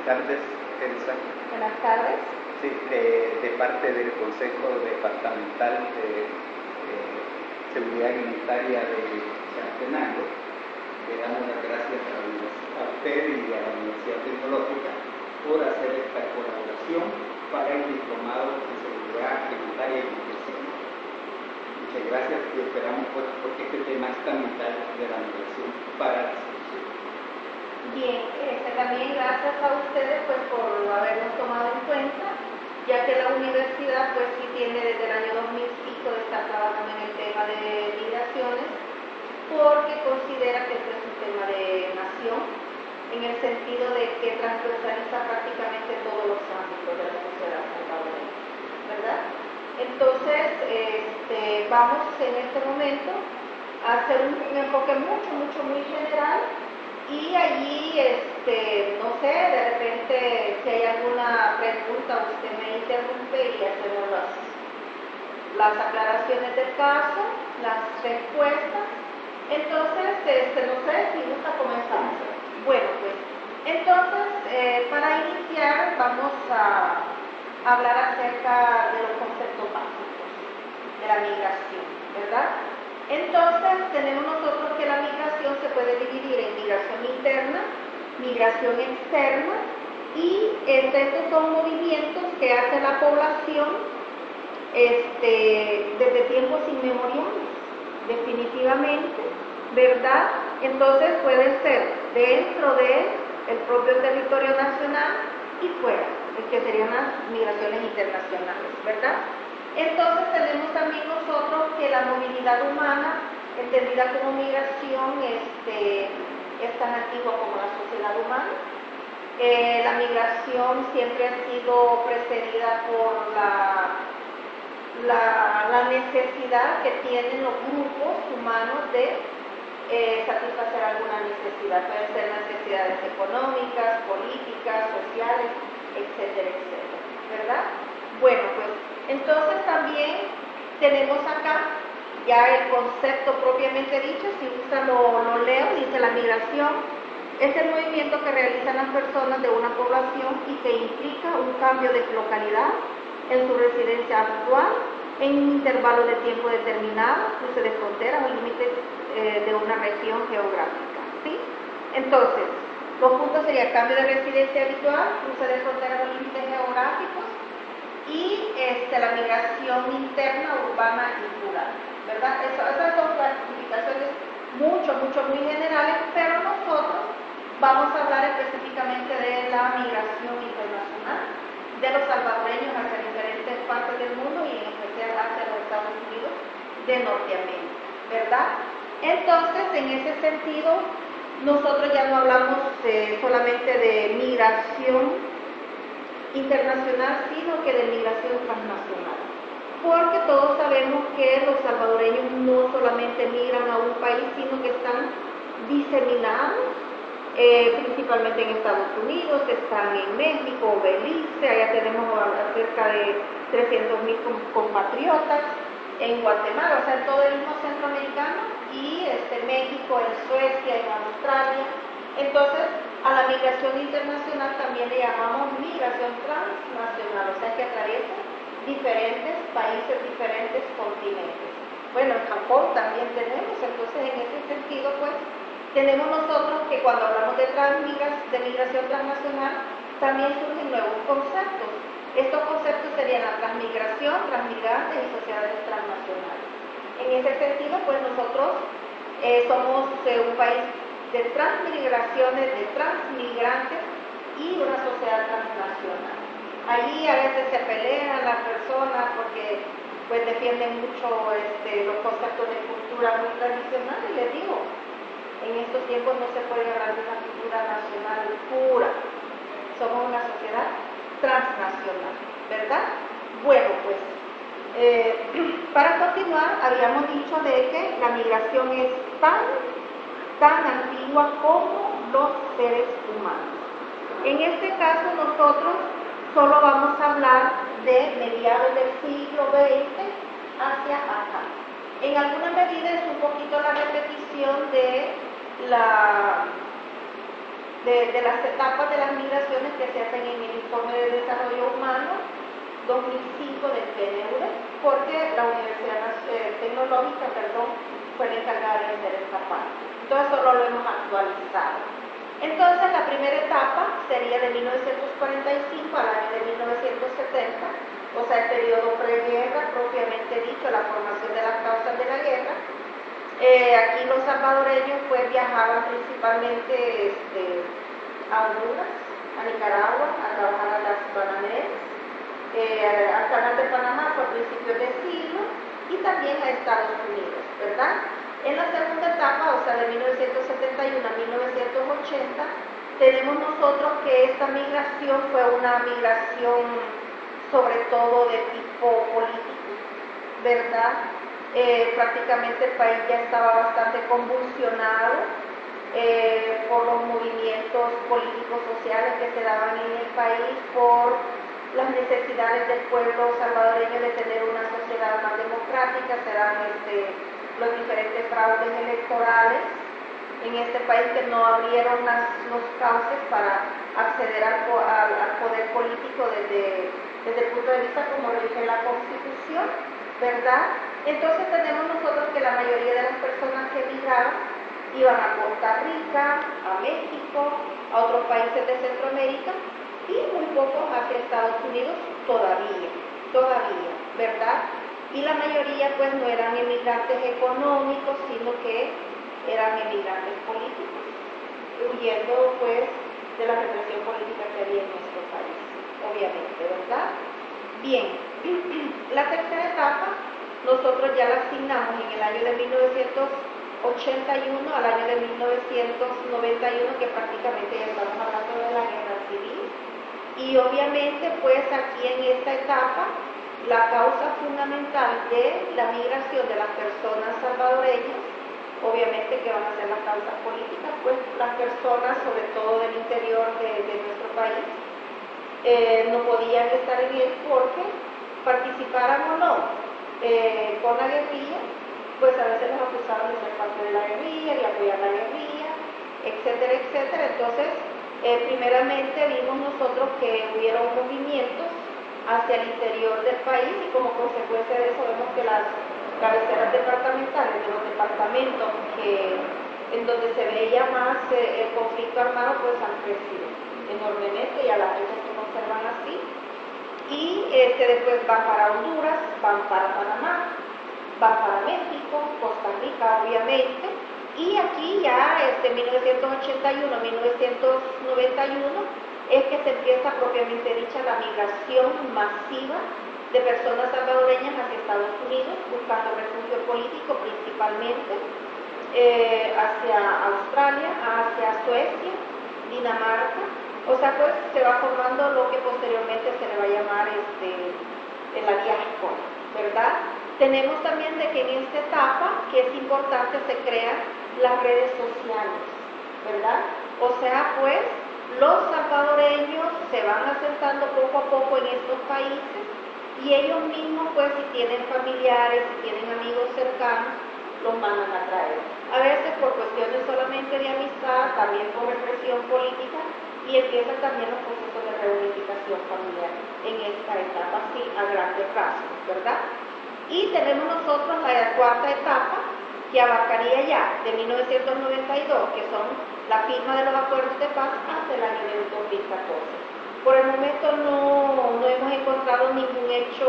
tardes, Elsa. Buenas tardes. Sí, de parte del Consejo Departamental de Seguridad Alimentaria de Chalatenango, le damos las gracias a usted y a la Universidad Tecnológica por hacer esta colaboración para el Diplomado en Seguridad Alimentaria y Nutrición. Muchas gracias y esperamos porque este tema es tan vital de la migración para la solución. Bien, también gracias a ustedes pues, por habernos tomado en cuenta, ya que la universidad pues sí tiene desde el año 2005 de estar trabajando en el tema de migraciones, porque considera que este es un tema de nación, en el sentido de que transversaliza prácticamente todos los ámbitos de la sociedad salvadoreña, ¿verdad? Entonces, vamos en este momento a hacer un enfoque muy general. Y allí, no sé, de repente, si hay alguna pregunta, usted me interrumpe y hacemos las aclaraciones del caso, las respuestas. Entonces, no sé si gusta comenzar. Bueno, pues, entonces, para iniciar, vamos a hablar acerca de los conceptos básicos de la migración, ¿verdad? Entonces, tenemos nosotros que la migración se puede dividir en migración interna, migración externa, y estos son movimientos que hace la población desde tiempos inmemoriales, definitivamente, ¿verdad? Entonces, pueden ser dentro del propio territorio nacional y fuera, que serían las migraciones internacionales, ¿verdad? Entonces tenemos también nosotros que la movilidad humana, entendida como migración, es tan antigua como la sociedad humana. La migración siempre ha sido precedida por la necesidad que tienen los grupos humanos de satisfacer alguna necesidad. Pueden ser necesidades económicas, políticas, sociales, etcétera, etcétera, ¿verdad? Bueno, pues entonces también tenemos acá ya el concepto propiamente dicho, si gusta lo leo, dice la migración es el movimiento que realizan las personas de una población y que implica un cambio de localidad en su residencia actual en un intervalo de tiempo determinado, cruce de fronteras o límites de una región geográfica, ¿sí? Entonces, los puntos serían cambio de residencia habitual, cruce de fronteras o límites geográficos, y la migración interna, urbana y rural, ¿verdad? Esas son clasificaciones muy generales, pero nosotros vamos a hablar específicamente de la migración internacional, de los salvadoreños hacia diferentes partes del mundo y en especial hacia los Estados Unidos de Norteamérica, ¿verdad? Entonces, en ese sentido, nosotros ya no hablamos solamente de migración internacional, sino que de migración transnacional, porque todos sabemos que los salvadoreños no solamente migran a un país, sino que están diseminados, principalmente en Estados Unidos, están en México, Belice, allá tenemos cerca de 300,000 compatriotas, en Guatemala, o sea, en todo el mismo centroamericano, y México, en Suecia, en Australia. Entonces, a la migración internacional también le llamamos migración transnacional, o sea que atraviesa diferentes países, diferentes continentes. Bueno, en Japón también tenemos, entonces en ese sentido, pues, tenemos nosotros que cuando hablamos de migración transnacional, también surgen nuevos conceptos. Estos conceptos serían la transmigración, transmigrantes y sociedades transnacionales. En ese sentido, pues nosotros somos un país de transmigraciones, de transmigrantes y una sociedad transnacional. Allí a veces se pelean las personas porque pues defienden mucho los conceptos de cultura muy tradicional, y les digo, en estos tiempos no se puede hablar de una cultura nacional pura, somos una sociedad transnacional, ¿verdad? Bueno, pues para continuar, habíamos dicho de que la migración es tan antigua como los seres humanos. En este caso nosotros solo vamos a hablar de mediados del siglo XX hacia acá. En alguna medida es un poquito la repetición de de las etapas de las migraciones que se hacen en el Informe de Desarrollo Humano 2005 del PNUD, porque la Universidad Tecnológica, fue la encargada de hacer esta parte. Entonces solo lo hemos actualizado. Entonces la primera etapa sería de 1945 al año de 1970, o sea, el periodo preguerra, propiamente dicho, la formación de las causas de la guerra. Aquí los salvadoreños pues viajaban principalmente a Honduras, a Nicaragua, a trabajar a las bananeras, al canal de Panamá por principios de siglo y también a Estados Unidos, ¿verdad? En la segunda etapa, o sea, de 1971 a 1980, tenemos nosotros que esta migración fue una migración sobre todo de tipo político, ¿verdad? Prácticamente el país ya estaba bastante convulsionado por los movimientos políticos sociales que se daban en el país, por las necesidades del pueblo salvadoreño de tener una sociedad más democrática. Se dan los diferentes fraudes electorales en este país que no abrieron los cauces para acceder al poder político desde el punto de vista como rige la Constitución, ¿verdad? Entonces tenemos nosotros que la mayoría de las personas que emigraron iban a Costa Rica, a México, a otros países de Centroamérica y muy pocos hacia Estados Unidos todavía, ¿verdad? Y la mayoría pues no eran emigrantes económicos, sino que eran emigrantes políticos, huyendo pues de la represión política que había en nuestro país, obviamente, ¿verdad? Bien, la tercera etapa nosotros ya la asignamos en el año de 1981 al año de 1991, que prácticamente ya estamos hablando de la guerra civil. Y obviamente pues aquí en esta etapa la causa fundamental de la migración de las personas salvadoreñas, obviamente que van a ser las causas políticas, pues las personas sobre todo del interior de nuestro país no podían estar en él porque participaran o no con la guerrilla, pues a veces los acusaban de ser parte de la guerrilla, de apoyar la guerrilla, etcétera, etcétera. Entonces, primeramente vimos nosotros que hubieron movimientos hacia el interior del país y como consecuencia de eso vemos que las cabeceras departamentales de los departamentos en donde se veía más el conflicto armado pues han crecido enormemente y a la fecha se conservan así. Y después van para Honduras, van para Panamá, van para México, Costa Rica obviamente, y aquí ya 1981-1991 es que se empieza propiamente dicha la migración masiva de personas salvadoreñas hacia Estados Unidos buscando refugio político principalmente, hacia Australia, hacia Suecia, Dinamarca. O sea, pues se va formando lo que posteriormente se le va a llamar la diáspora, ¿verdad? Tenemos también de que en esta etapa, que es importante, se crean las redes sociales, ¿verdad? O sea, pues los salvadoreños se van asentando poco a poco en estos países y ellos mismos, pues si tienen familiares, si tienen amigos cercanos, los mandan a traer. A veces por cuestiones solamente de amistad, también por represión política, y empiezan también los procesos de reunificación familiar en esta etapa, así a grandes rasgos, ¿verdad? Y tenemos nosotros la cuarta etapa, que abarcaría ya de 1992, que son la firma de los acuerdos de paz hasta el año de 2014. Por el momento no hemos encontrado ningún hecho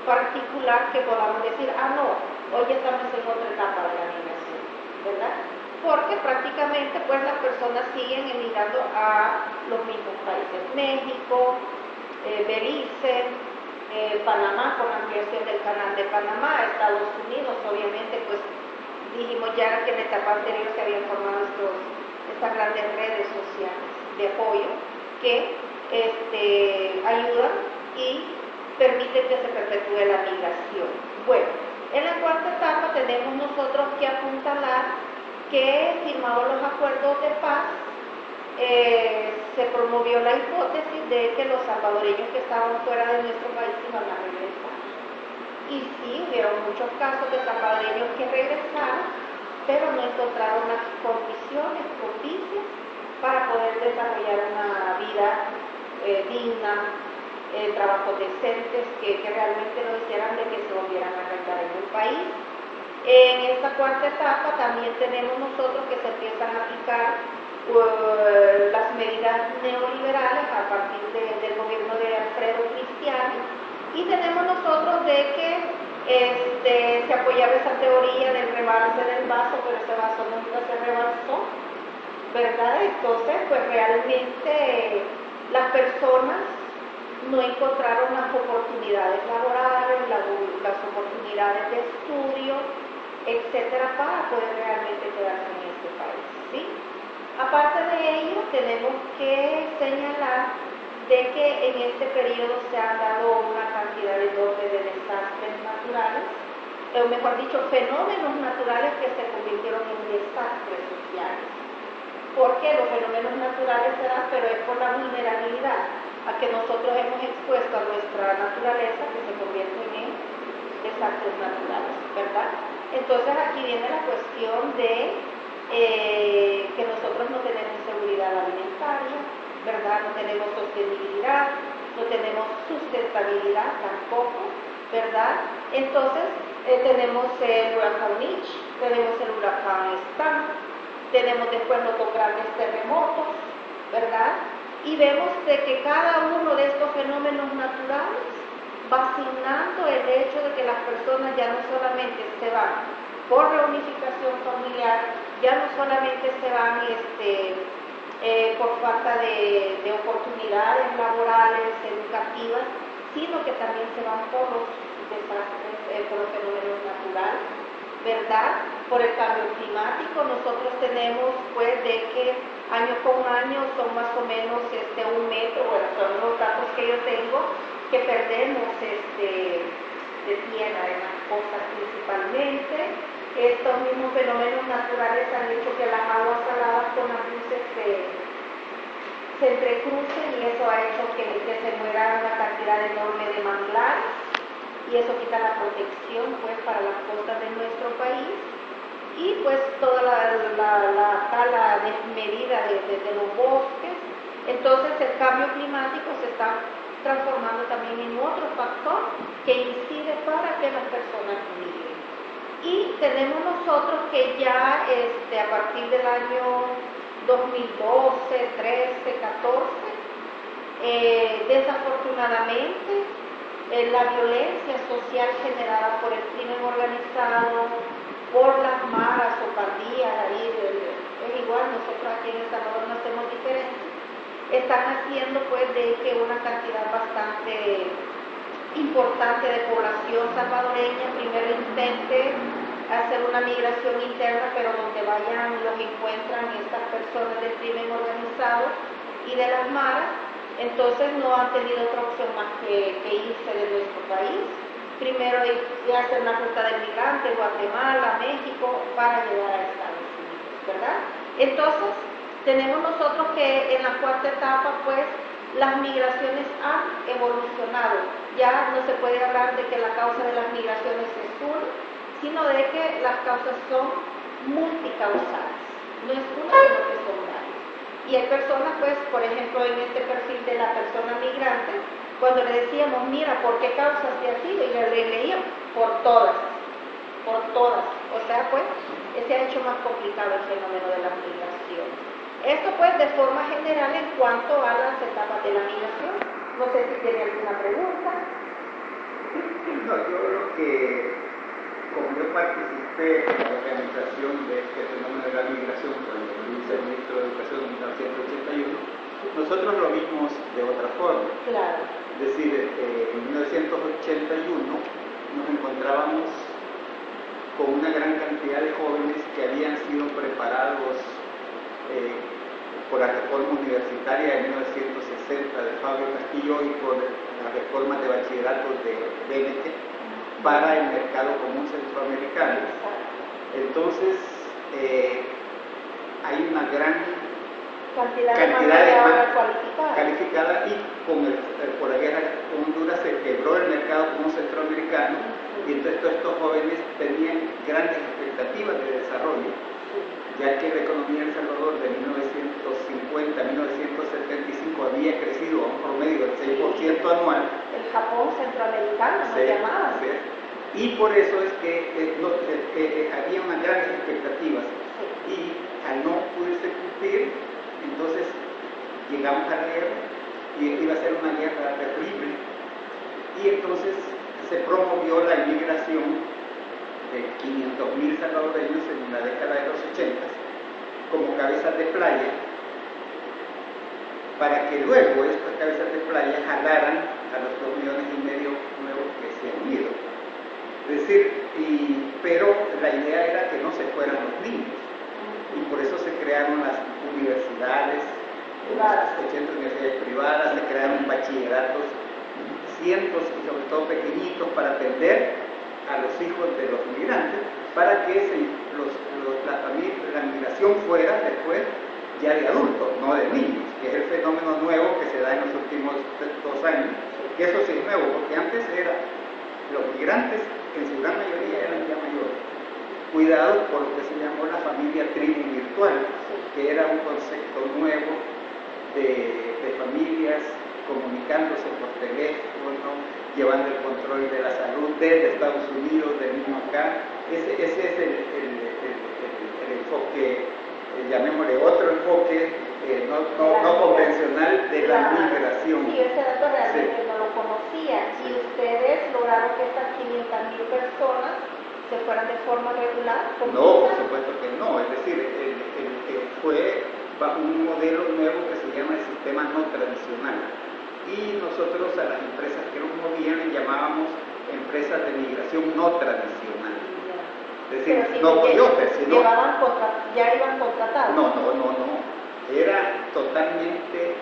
particular que podamos decir, no, hoy estamos en otra etapa de la migración, ¿verdad? Porque prácticamente pues las personas siguen emigrando a los mismos países, México, Belice, Panamá con la ampliación del canal de Panamá, Estados Unidos, obviamente pues dijimos ya que en la etapa anterior se habían formado estas grandes redes sociales de apoyo que ayudan y permiten que se perpetúe la migración. Bueno, en la cuarta etapa tenemos nosotros que apuntalar que firmados los acuerdos de paz, se promovió la hipótesis de que los salvadoreños que estaban fuera de nuestro país iban a regresar. Y sí, hubieron muchos casos de salvadoreños que regresaron, pero no encontraron las condiciones propicias para poder desarrollar una vida digna, trabajos decentes que realmente no hicieran de que se volvieran a arreglar en el país. En esta cuarta etapa también tenemos nosotros que se empiezan a aplicar las medidas neoliberales a partir del gobierno de Alfredo Cristiano, y tenemos nosotros de que se apoyaba esa teoría del rebalse del vaso, pero ese vaso nunca se rebalsó, ¿verdad? Entonces, pues realmente las personas no encontraron las oportunidades laborales, las oportunidades de estudio, etcétera, para poder realmente quedarse en este país, ¿sí? Aparte de ello, tenemos que señalar de que en este periodo se han dado una cantidad enorme de desastres naturales, o mejor dicho, fenómenos naturales que se convirtieron en desastres sociales. ¿Por qué? Los fenómenos naturales se dan, pero es por la vulnerabilidad a que nosotros hemos expuesto a nuestra naturaleza, que se convierten en desastres naturales, ¿verdad? Entonces aquí viene la cuestión de que nosotros no tenemos seguridad alimentaria, ¿verdad? No tenemos sostenibilidad, no tenemos sustentabilidad tampoco, ¿verdad? Entonces tenemos el huracán Mitch, tenemos el huracán Stan, tenemos después los dos grandes terremotos, ¿verdad? Y vemos de que cada uno de estos fenómenos naturales va asignando el hecho de que las personas ya no solamente se van por reunificación familiar, ya no solamente se van por falta de oportunidades laborales, educativas, sino que también se van por los desastres, por los fenómenos naturales, ¿verdad? Por el cambio climático. Nosotros tenemos pues de que año con año son más o menos 1 metro, bueno, son los datos que yo tengo, que perdemos de tierra en las costas principalmente. Estos mismos fenómenos naturales han hecho que las aguas saladas con las luces se entrecrucen, y eso ha hecho que se muera una cantidad enorme de manglares, y eso quita la protección pues para las costas de nuestro país, y pues toda la tala desmedida de los bosques. Entonces el cambio climático se está transformando también en otro factor que incide para que las personas migren. Y tenemos nosotros que ya a partir del año 2012, 13, 14, desafortunadamente la violencia social generada por el crimen organizado, por las maras o pandillas, ahí es igual, nosotros aquí en El Salvador no hacemos diferencia, están haciendo pues de que una cantidad bastante importante de población salvadoreña primero intente hacer una migración interna, pero donde vayan los encuentran estas personas del crimen organizado y de las maras. Entonces no han tenido otra opción más que irse de nuestro país. Primero hacer una ruta de migrantes, Guatemala, México, para llegar a Estados Unidos, ¿verdad? Entonces tenemos nosotros que en la cuarta etapa pues las migraciones han evolucionado. Ya no se puede hablar de que la causa de las migraciones es una, sino de que las causas son multicausales. No es una, sino que son varias. Y hay personas, pues, por ejemplo, en este perfil de la persona migrante, cuando le decíamos, mira, ¿por qué causas te has ido? Y le leían, por todas. O sea, pues, se ha hecho más complicado el fenómeno de la migración. Esto, pues, de forma general en cuanto a las etapas de la migración. No sé si tiene alguna pregunta. No, yo creo que, como yo participé en la organización de este fenómeno de la migración cuando lo hice el ministro de Educación en 1981, nosotros lo vimos de otra forma. Claro. Es decir, en 1981 nos encontrábamos con una gran cantidad de jóvenes que habían sido preparados por la reforma universitaria de 1960 de Fabio Castillo y por las reformas de bachillerato de Benete para el mercado común centroamericano. Entonces, hay una gran cantidad de mano calificada, y por la guerra con Honduras se quebró el mercado común centroamericano, y entonces todos estos jóvenes tenían grandes expectativas de desarrollo, ya que la economía de El Salvador de 1950 a 1975 había crecido a un promedio del 6% anual. El Japón centroamericano nos llamaba. Sí. Y por eso es que había unas grandes expectativas. Y al no poderse cumplir, entonces llegamos a la guerra y iba a ser una guerra terrible. Y entonces se promovió la inmigración de 500.000 salvadoreños en la década de los 80 como cabezas de playa, para que luego estas cabezas de playa jalaran a los 2,5 millones nuevos que se han ido. Es decir, pero la idea era que no se fueran los niños, y por eso se crearon las universidades, las 80 universidades privadas, se crearon bachilleratos, cientos y sobre todo pequeñitos, para atender a los hijos de los migrantes, para que la migración fuera después ya de adultos, no de niños, que es el fenómeno nuevo que se da en los últimos 2 años, que eso sí es nuevo, porque antes los migrantes, en su gran mayoría eran ya mayores, cuidados por lo que se llamó la familia tribu virtual, que era un concepto nuevo de familias comunicándose por teléfono, llevando el control de la salud desde Estados Unidos, del mismo acá. Ese es el enfoque, llamémosle otro enfoque no convencional de la migración. Sí, ese dato realmente no lo conocía, y ustedes lograron que estas 500.000 personas se fueran de forma regular. No, por supuesto que no, es decir, fue bajo un modelo nuevo que se llama el sistema no tradicional, y nosotros a las empresas que nos movían les llamábamos empresas de migración no tradicional. Es decir, no coyotes, sino... ¿Ya iban contratados? No. Era totalmente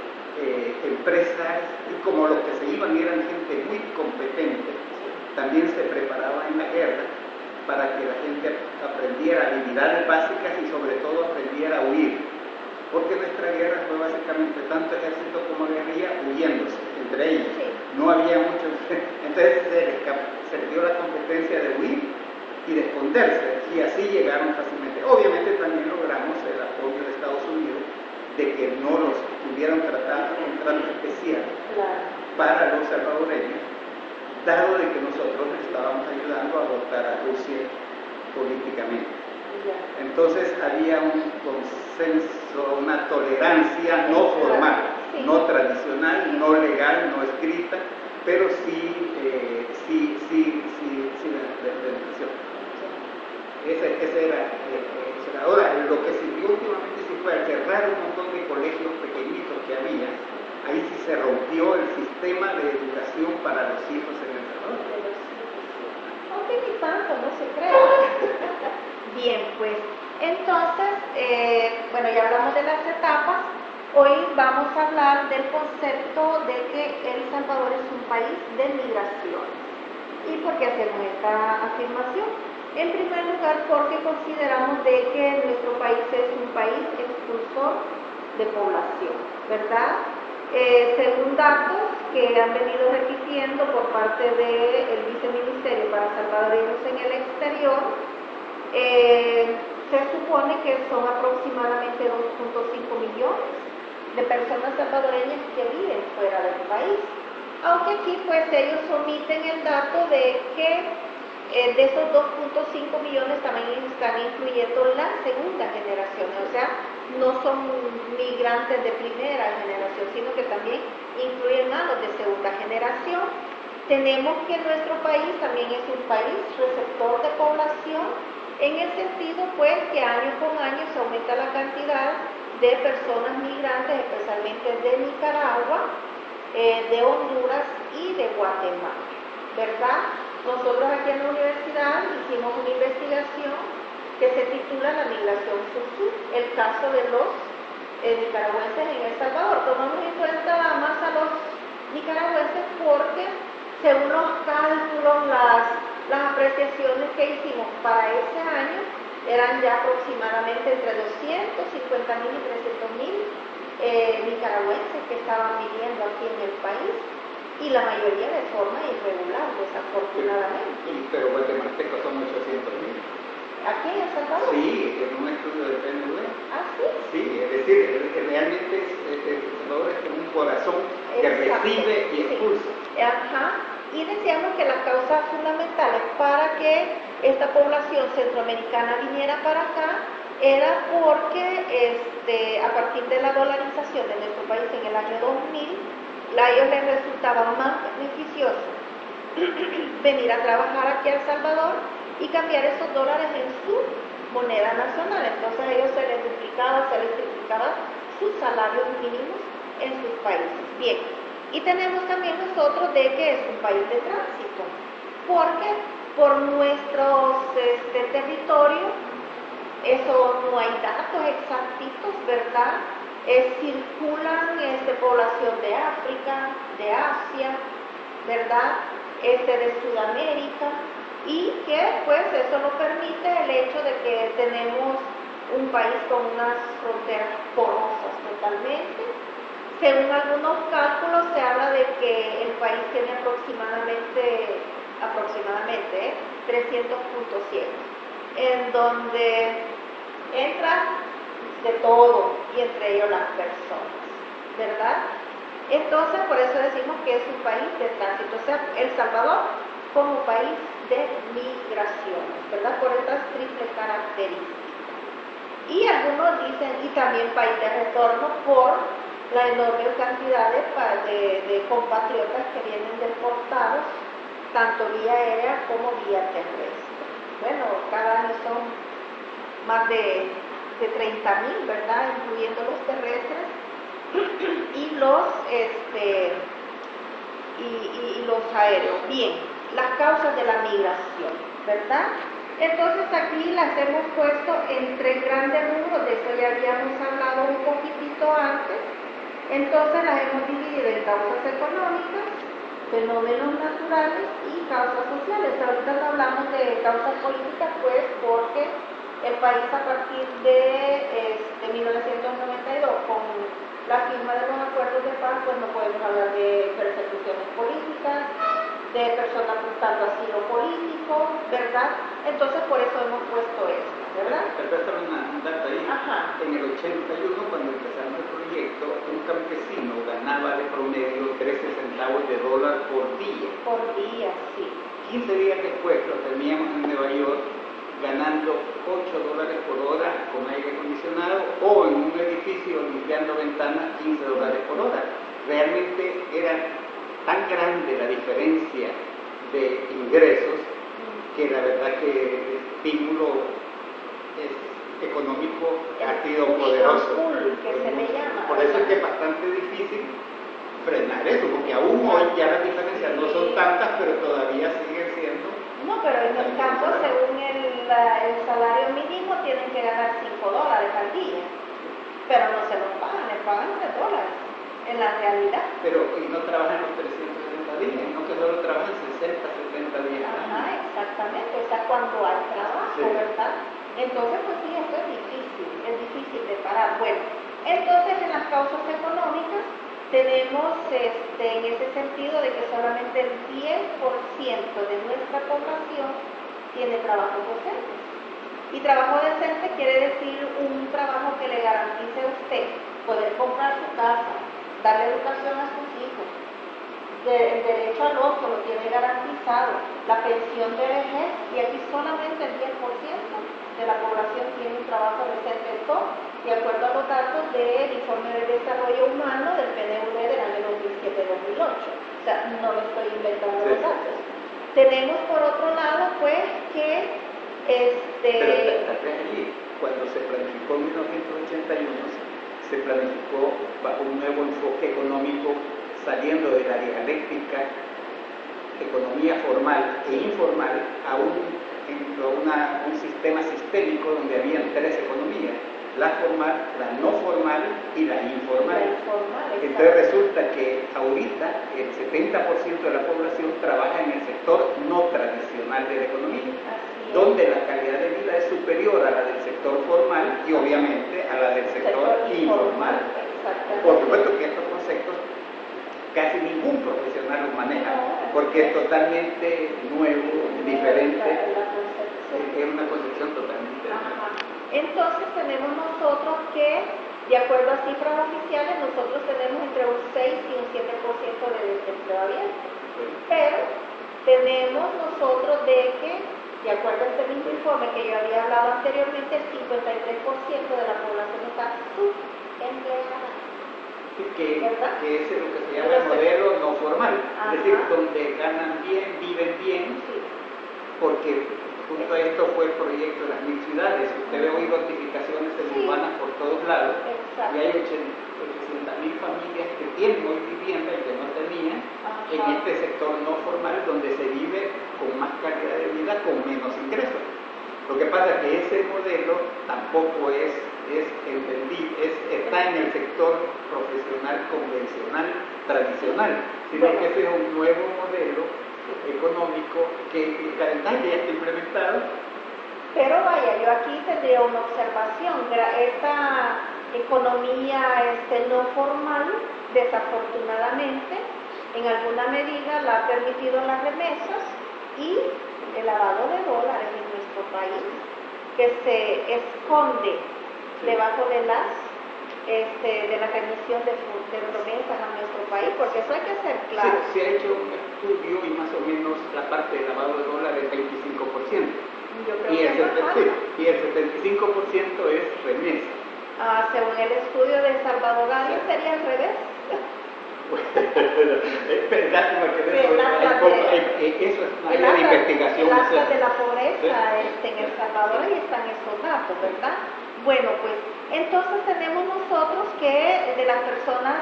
empresas, y como los que se iban eran gente muy competente, también se preparaba en la guerra para que la gente aprendiera habilidades básicas y sobre todo aprendiera a huir. Porque nuestra guerra fue básicamente tanto ejército como guerrilla huyéndose entre ellos. Sí. No había mucho, entonces se les dio la competencia de huir y de esconderse, y así llegaron fácilmente. Obviamente también logramos el apoyo de Estados Unidos de que no los tuvieran tratado un trato especial para los salvadoreños, dado de que nosotros les estábamos ayudando a votar a Rusia políticamente. Entonces había un consenso, una tolerancia no formal, no tradicional, no legal, no escrita, pero sí beneficio. Ese era. Ahora, lo que sirvió últimamente sí fue cerrar un montón de colegios pequeñitos que había. Ahí sí se rompió el sistema de educación para los hijos en El Salvador. Aunque ni tanto, no se crea. Bien, pues, entonces, ya hablamos de las etapas. Hoy vamos a hablar del concepto de que El Salvador es un país de migración. ¿Y por qué hacemos esta afirmación? En primer lugar, porque consideramos de que nuestro país es un país expulsor de población, ¿verdad? Según datos que han venido repitiendo por parte del Viceministerio para Salvadoreños en el exterior, se supone que son aproximadamente 2,5 millones de personas salvadoreñas que viven fuera del país. Aunque aquí pues ellos omiten el dato de que de esos 2,5 millones también están incluyendo la segunda generación, o sea, no son migrantes de primera generación, sino que también incluyen a los de segunda generación. Tenemos que nuestro país también es un país receptor de población, en el sentido pues que año con año se aumenta la cantidad de personas migrantes, especialmente de Nicaragua, de Honduras y de Guatemala, ¿verdad? Nosotros aquí en la universidad hicimos una investigación que se titula La migración sur-sur, el caso de los nicaragüenses en El Salvador. Tomamos en cuenta más a los nicaragüenses porque, según los cálculos, las apreciaciones que hicimos para ese año, eran ya aproximadamente entre 250.000 y 300.000 nicaragüenses que estaban viviendo aquí en el país, y la mayoría de forma irregular, desafortunadamente. Pero guatemaltecos son 800.000. aquí en El Salvador. Sí, en un estudio del PNV. ¿Ah, sí? Sí, es decir, realmente El Salvador es como un corazón que recibe y expulsa. Ajá. Y decíamos que las causas fundamentales para que esta población centroamericana viniera para acá era porque a partir de la dolarización de nuestro país en el año 2000, a ellos les resultaba más beneficioso venir a trabajar aquí a El Salvador y cambiar esos dólares en su moneda nacional. Entonces a ellos se les duplicaba, se les triplicaba sus salarios mínimos en sus países. Bien, y tenemos también nosotros de que es un país de tránsito, porque por nuestros territorios, eso no hay datos exactitos, ¿verdad? Circulan población de África, de Asia, ¿verdad? De Sudamérica, y que pues eso nos permite el hecho de que tenemos un país con unas fronteras porosas totalmente. Según algunos cálculos se habla de que el país tiene aproximadamente 300 puntos ciegos, en donde entra de todo, y entre ellos las personas, ¿verdad? Entonces, por eso decimos que es un país de tránsito, o sea, El Salvador como país de migraciones, ¿verdad? Por estas triples características. Y algunos dicen, y también país de retorno por la enorme cantidad de compatriotas que vienen deportados, tanto vía aérea como vía terrestre. Bueno, cada año son más de 30.000, ¿verdad? Incluyendo los terrestres y los aéreos. Bien, las causas de la migración, ¿verdad? Entonces aquí las hemos puesto en 3 grandes rubros, de eso ya habíamos hablado un poquitito antes. Entonces las hemos dividido en causas económicas, fenómenos naturales y causas sociales. Ahorita no hablamos de causas políticas, pues porque el país a partir de 1992, con la firma de los acuerdos de paz, pues no podemos hablar de persecuciones políticas, de personas buscando asilo político, ¿verdad? Entonces por eso hemos puesto esto, ¿verdad? Perdón, un dato ahí. Ajá. En el 81, cuando empezamos el proyecto, un campesino ganaba de promedio 13 centavos de dólar por día. Por día, sí. 15 días después lo teníamos en Nueva York ganando $8 por hora con aire acondicionado, o en un edificio limpiando ventanas $15 por hora. Realmente era tan grande la diferencia de ingresos que la verdad que el estímulo económico ha sido poderoso. Que se le llama. Por eso es que es bastante difícil frenar eso, porque aún hoy ya las diferencias no son tantas, pero todavía siguen siendo. No, pero en el campo, según el salario mínimo, tienen que ganar $5 al día, pero no se los pagan, les pagan $3 en la realidad. Pero y no trabajan los 360 días, no que solo trabajan 60, 70 días. Ajá, exactamente, o sea, cuando hay trabajo, sí, ¿verdad? Entonces, pues sí, esto es difícil de parar. Bueno, entonces en las causas económicas tenemos en ese sentido de que solamente el 10% de nuestra población tiene trabajo decente. Y trabajo decente quiere decir un trabajo que le garantice a usted poder comprar su casa, darle educación a sus hijos, el derecho al ocio lo tiene garantizado, la pensión de vejez, y aquí solamente el 10% de la población tiene un trabajo decente. Esto de acuerdo a los datos del Informe de Desarrollo Humano del PNUD del año 2007-2008. O sea, no lo estoy inventando los datos. Tenemos por otro lado, pues, que Pero allí, cuando se planificó en 1981, se planificó bajo un nuevo enfoque económico, saliendo de la dialéctica economía formal e informal a un sistema sistémico donde habían 3 economías: la formal, la no formal y la informal. Entonces resulta que ahorita el 70% de la población trabaja en el sector no tradicional de la economía, donde la calidad de vida es superior a la del sector formal y obviamente a la del sector informal. Por supuesto que estos conceptos casi ningún profesional los maneja, porque es totalmente nuevo, diferente, es una concepción totalmente Entonces tenemos nosotros que, de acuerdo a cifras oficiales, nosotros tenemos entre un 6 y un 7% de desempleo abierto. Pero tenemos nosotros de que, de acuerdo a este mismo informe que yo había hablado anteriormente, el 53% de la población está subempleada. Que es lo que se llama el modelo no formal, es decir, donde ganan bien, viven bien, porque junto a esto fue el proyecto de las 1000 ciudades. Usted ve hoy notificaciones en urbanas por todos lados, y hay 800.000 familias que tienen hoy vivienda y que no tenían en este sector no formal, donde se vive con más calidad de vida, con menos ingresos. Lo que pasa es que ese modelo tampoco está en el sector profesional convencional, tradicional, sino que ese es un nuevo modelo económico que la ventaja ya está implementado. Pero vaya, yo aquí tendría una observación. Esta economía no formal, desafortunadamente, en alguna medida la ha permitido las remesas y el lavado de dólares en nuestro país, que se esconde debajo de la remisión de remesas a nuestro país, porque eso hay que ser claro. Se ha hecho un estudio y más o menos la parte de lavado de dólares es 25%. Yo creo que y el 75% es remesa. Según el estudio de Salvador Gales sería al revés. Eso es una área de investigación. El acta de la pobreza en El Salvador, ahí están esos datos, ¿verdad? Bueno, pues entonces tenemos nosotros que de las personas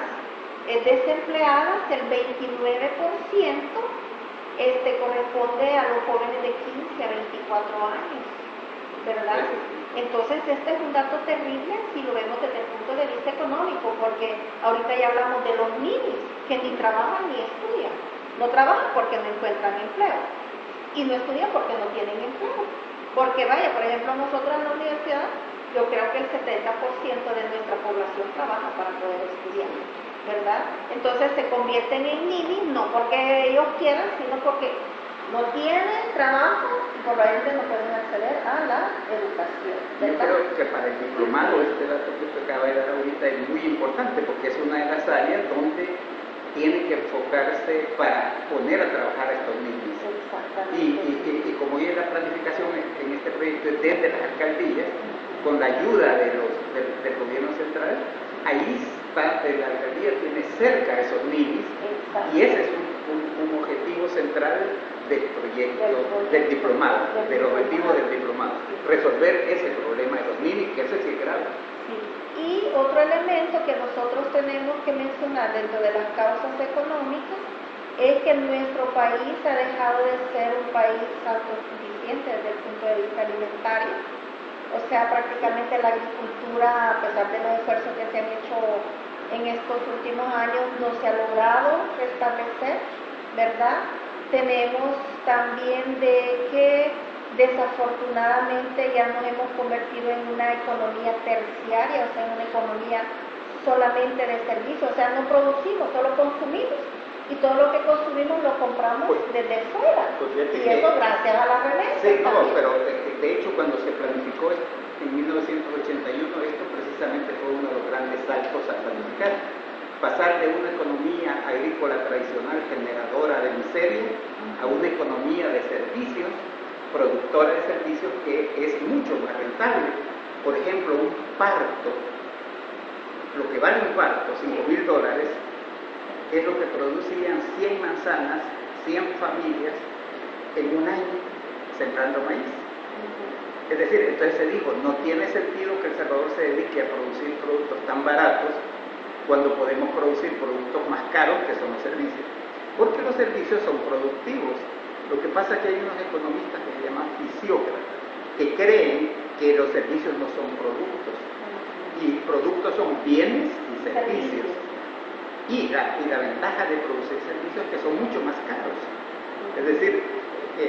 desempleadas, el 29% corresponde a los jóvenes de 15 a 24 años, ¿verdad? Entonces este es un dato terrible si lo vemos desde el punto de vista económico, porque ahorita ya hablamos de los niños que ni trabajan ni estudian. No trabajan porque no encuentran empleo y no estudian porque no tienen empleo. Porque vaya, por ejemplo, nosotros en la universidad, yo creo que el 70% de nuestra población trabaja para poder estudiar, ¿verdad? Entonces se convierten en ninis no porque ellos quieran, sino porque no tienen trabajo y por lo ende no pueden acceder a la educación, ¿verdad? Yo creo que para el diplomado este dato que usted acaba de dar ahorita es muy importante, porque es una de las áreas donde tiene que enfocarse para poner a trabajar a estos niños. Y como hoy la planificación en este proyecto es desde las alcaldías, con la ayuda del gobierno central, ahí parte de la alcaldía tiene cerca a esos niños, y ese es un objetivo central del proyecto, del diplomado, del objetivo del diplomado, resolver ese problema de los niños, que ese sí es grave. Y otro elemento que nosotros tenemos que mencionar dentro de las causas económicas es que nuestro país ha dejado de ser un país autosuficiente desde el punto de vista alimentario. O sea, prácticamente la agricultura, a pesar de los esfuerzos que se han hecho en estos últimos años, no se ha logrado restablecer, ¿verdad? Tenemos también de que desafortunadamente ya nos hemos convertido en una economía terciaria, o sea, en una economía solamente de servicio, o sea, no producimos, solo consumimos. Y todo lo que consumimos lo compramos desde fuera. Y eso gracias a la remesa. Sí, no, pero de hecho cuando se planificó en 1981, esto precisamente fue uno de los grandes saltos a planificar. Pasar de una economía agrícola tradicional generadora de miseria a una economía de servicios, productora de servicios, que es mucho más rentable. Por ejemplo, un parto, lo que vale un parto, $5,000, es lo que producían 100 manzanas, 100 familias en un año sembrando maíz. Es decir, entonces se dijo, no tiene sentido que El Salvador se dedique a producir productos tan baratos cuando podemos producir productos más caros, que son los servicios. Porque los servicios son productivos. Lo que pasa es que hay unos economistas que se llaman fisiócratas, que creen que los servicios no son productos, y productos son bienes y servicios. Y la ventaja de producir servicios es que son mucho más caros. Es decir,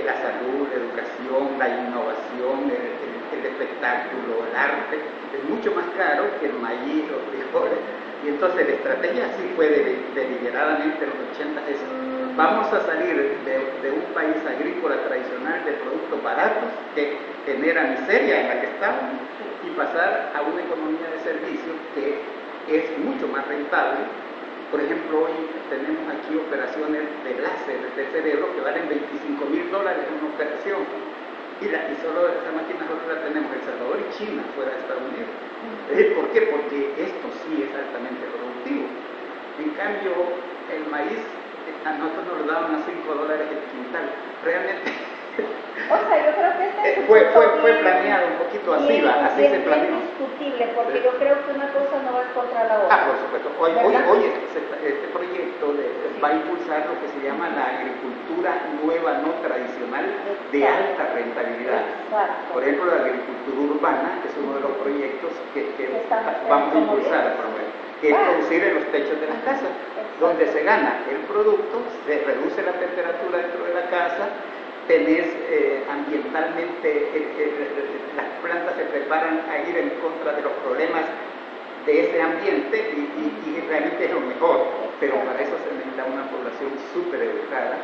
la salud, la educación, la innovación, el espectáculo, el arte, es mucho más caro que el maíz, los frijoles. Y entonces la estrategia así fue deliberadamente en los 80 es: vamos a salir de un país agrícola tradicional de productos baratos que genera miseria en la que estamos, y pasar a una economía de servicios que es mucho más rentable. Por ejemplo, hoy tenemos aquí operaciones de láser del cerebro que valen $25,000 en una operación. Y solo esa máquina solo la tenemos en El Salvador y China, fuera de Estados Unidos. ¿Por qué? Porque esto sí es altamente productivo. En cambio, el maíz, a nosotros nos lo daban a $5 el quintal. Realmente o sea, yo creo que este fue planeado un poquito así, así se planeó. Es discutible, porque yo creo que una cosa no va contra la otra. Por supuesto. Hoy este proyecto va a impulsar lo que se llama la agricultura nueva, no tradicional, de alta rentabilidad. Exacto. Por ejemplo, la agricultura urbana, que es uno de los proyectos que vamos a impulsar a promover, que es producir en los techos de las casas, donde se gana el producto, se reduce la temperatura dentro de la casa, tenés ambientalmente, las plantas se preparan a ir en contra de los problemas de ese ambiente y realmente es lo mejor, pero para eso se necesita una población súper educada,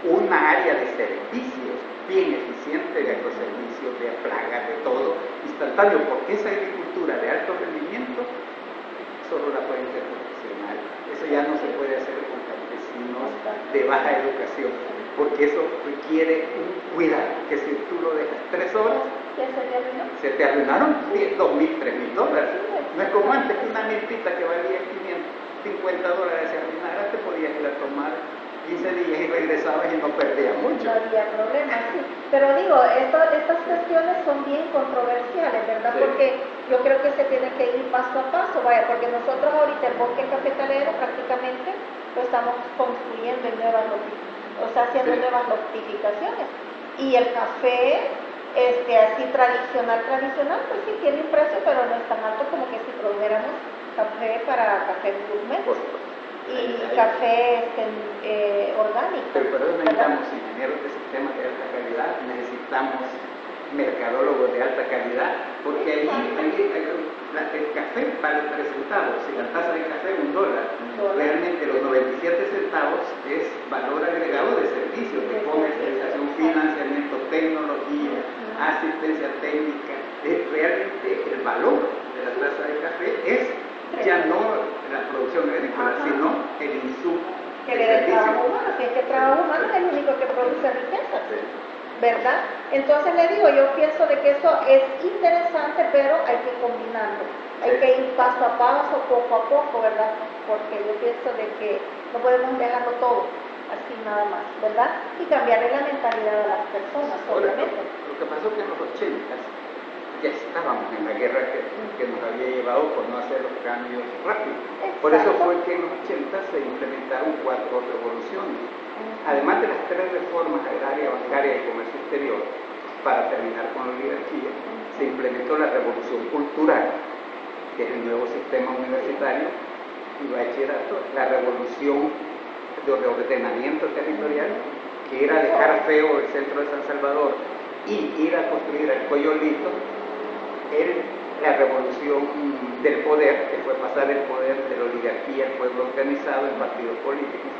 una área de servicios bien eficiente, de agroservicios, de plagas, de todo, instantáneo, porque esa agricultura de alto rendimiento solo la pueden ser profesional. Eso ya no se puede hacer con campesinos de baja educación, porque eso requiere un cuidado, que si tú lo dejas 3 horas, ¿ya se te arruinó? Se te arruinaron $2,000, $3,000. No es como antes, que una milpita que valía $50 se arruinara, te podías ir a tomar 15 días y regresabas y no perdías mucho. No había problema, sí. Pero digo, estas cuestiones son bien controversiales, ¿verdad? Sí. Porque yo creo que se tiene que ir paso a paso, vaya, porque nosotros ahorita el bosque cafetalero prácticamente lo estamos construyendo en nuevas haciendo nuevas notificaciones. Y el café, así tradicional, pues sí tiene un precio, pero no es tan alto como que si produjéramos café para café gourmet. Y café orgánico. Pero necesitamos ingenieros de sistemas de alta calidad, necesitamos mercadólogos de alta calidad, porque ahí el café vale 3 centavos, y la taza de café $1. Realmente los 97 centavos es valor agregado de servicios, de comercialización, financiamiento, tecnología, asistencia técnica. Realmente el valor de la taza de café es ya no la producción agrícola, sino el insumo que le da el trabajo humano, que es que el trabajo humano es el único que produce riqueza, ¿verdad? Entonces le digo, yo pienso de que eso es interesante, pero hay que combinarlo, hay que ir paso a paso, poco a poco, ¿verdad? Porque yo pienso de que no podemos dejarlo todo así nada más, ¿verdad? Y cambiarle la mentalidad de las personas, obviamente. Lo que pasó que en los 80 ya estábamos en la guerra que nos había llevado por no hacer los cambios rápidos. Exacto. Por eso fue que en los 80 se implementaron 4 revoluciones. Además de las 3 reformas agraria, bancaria y comercio exterior, para terminar con la oligarquía, se implementó la revolución cultural, que es el nuevo sistema universitario y bachillerato, la revolución de ordenamiento territorial, que era dejar feo el centro de San Salvador y ir a construir el Coyolito, la revolución del poder, que fue pasar el poder de la oligarquía al pueblo organizado en partidos políticos.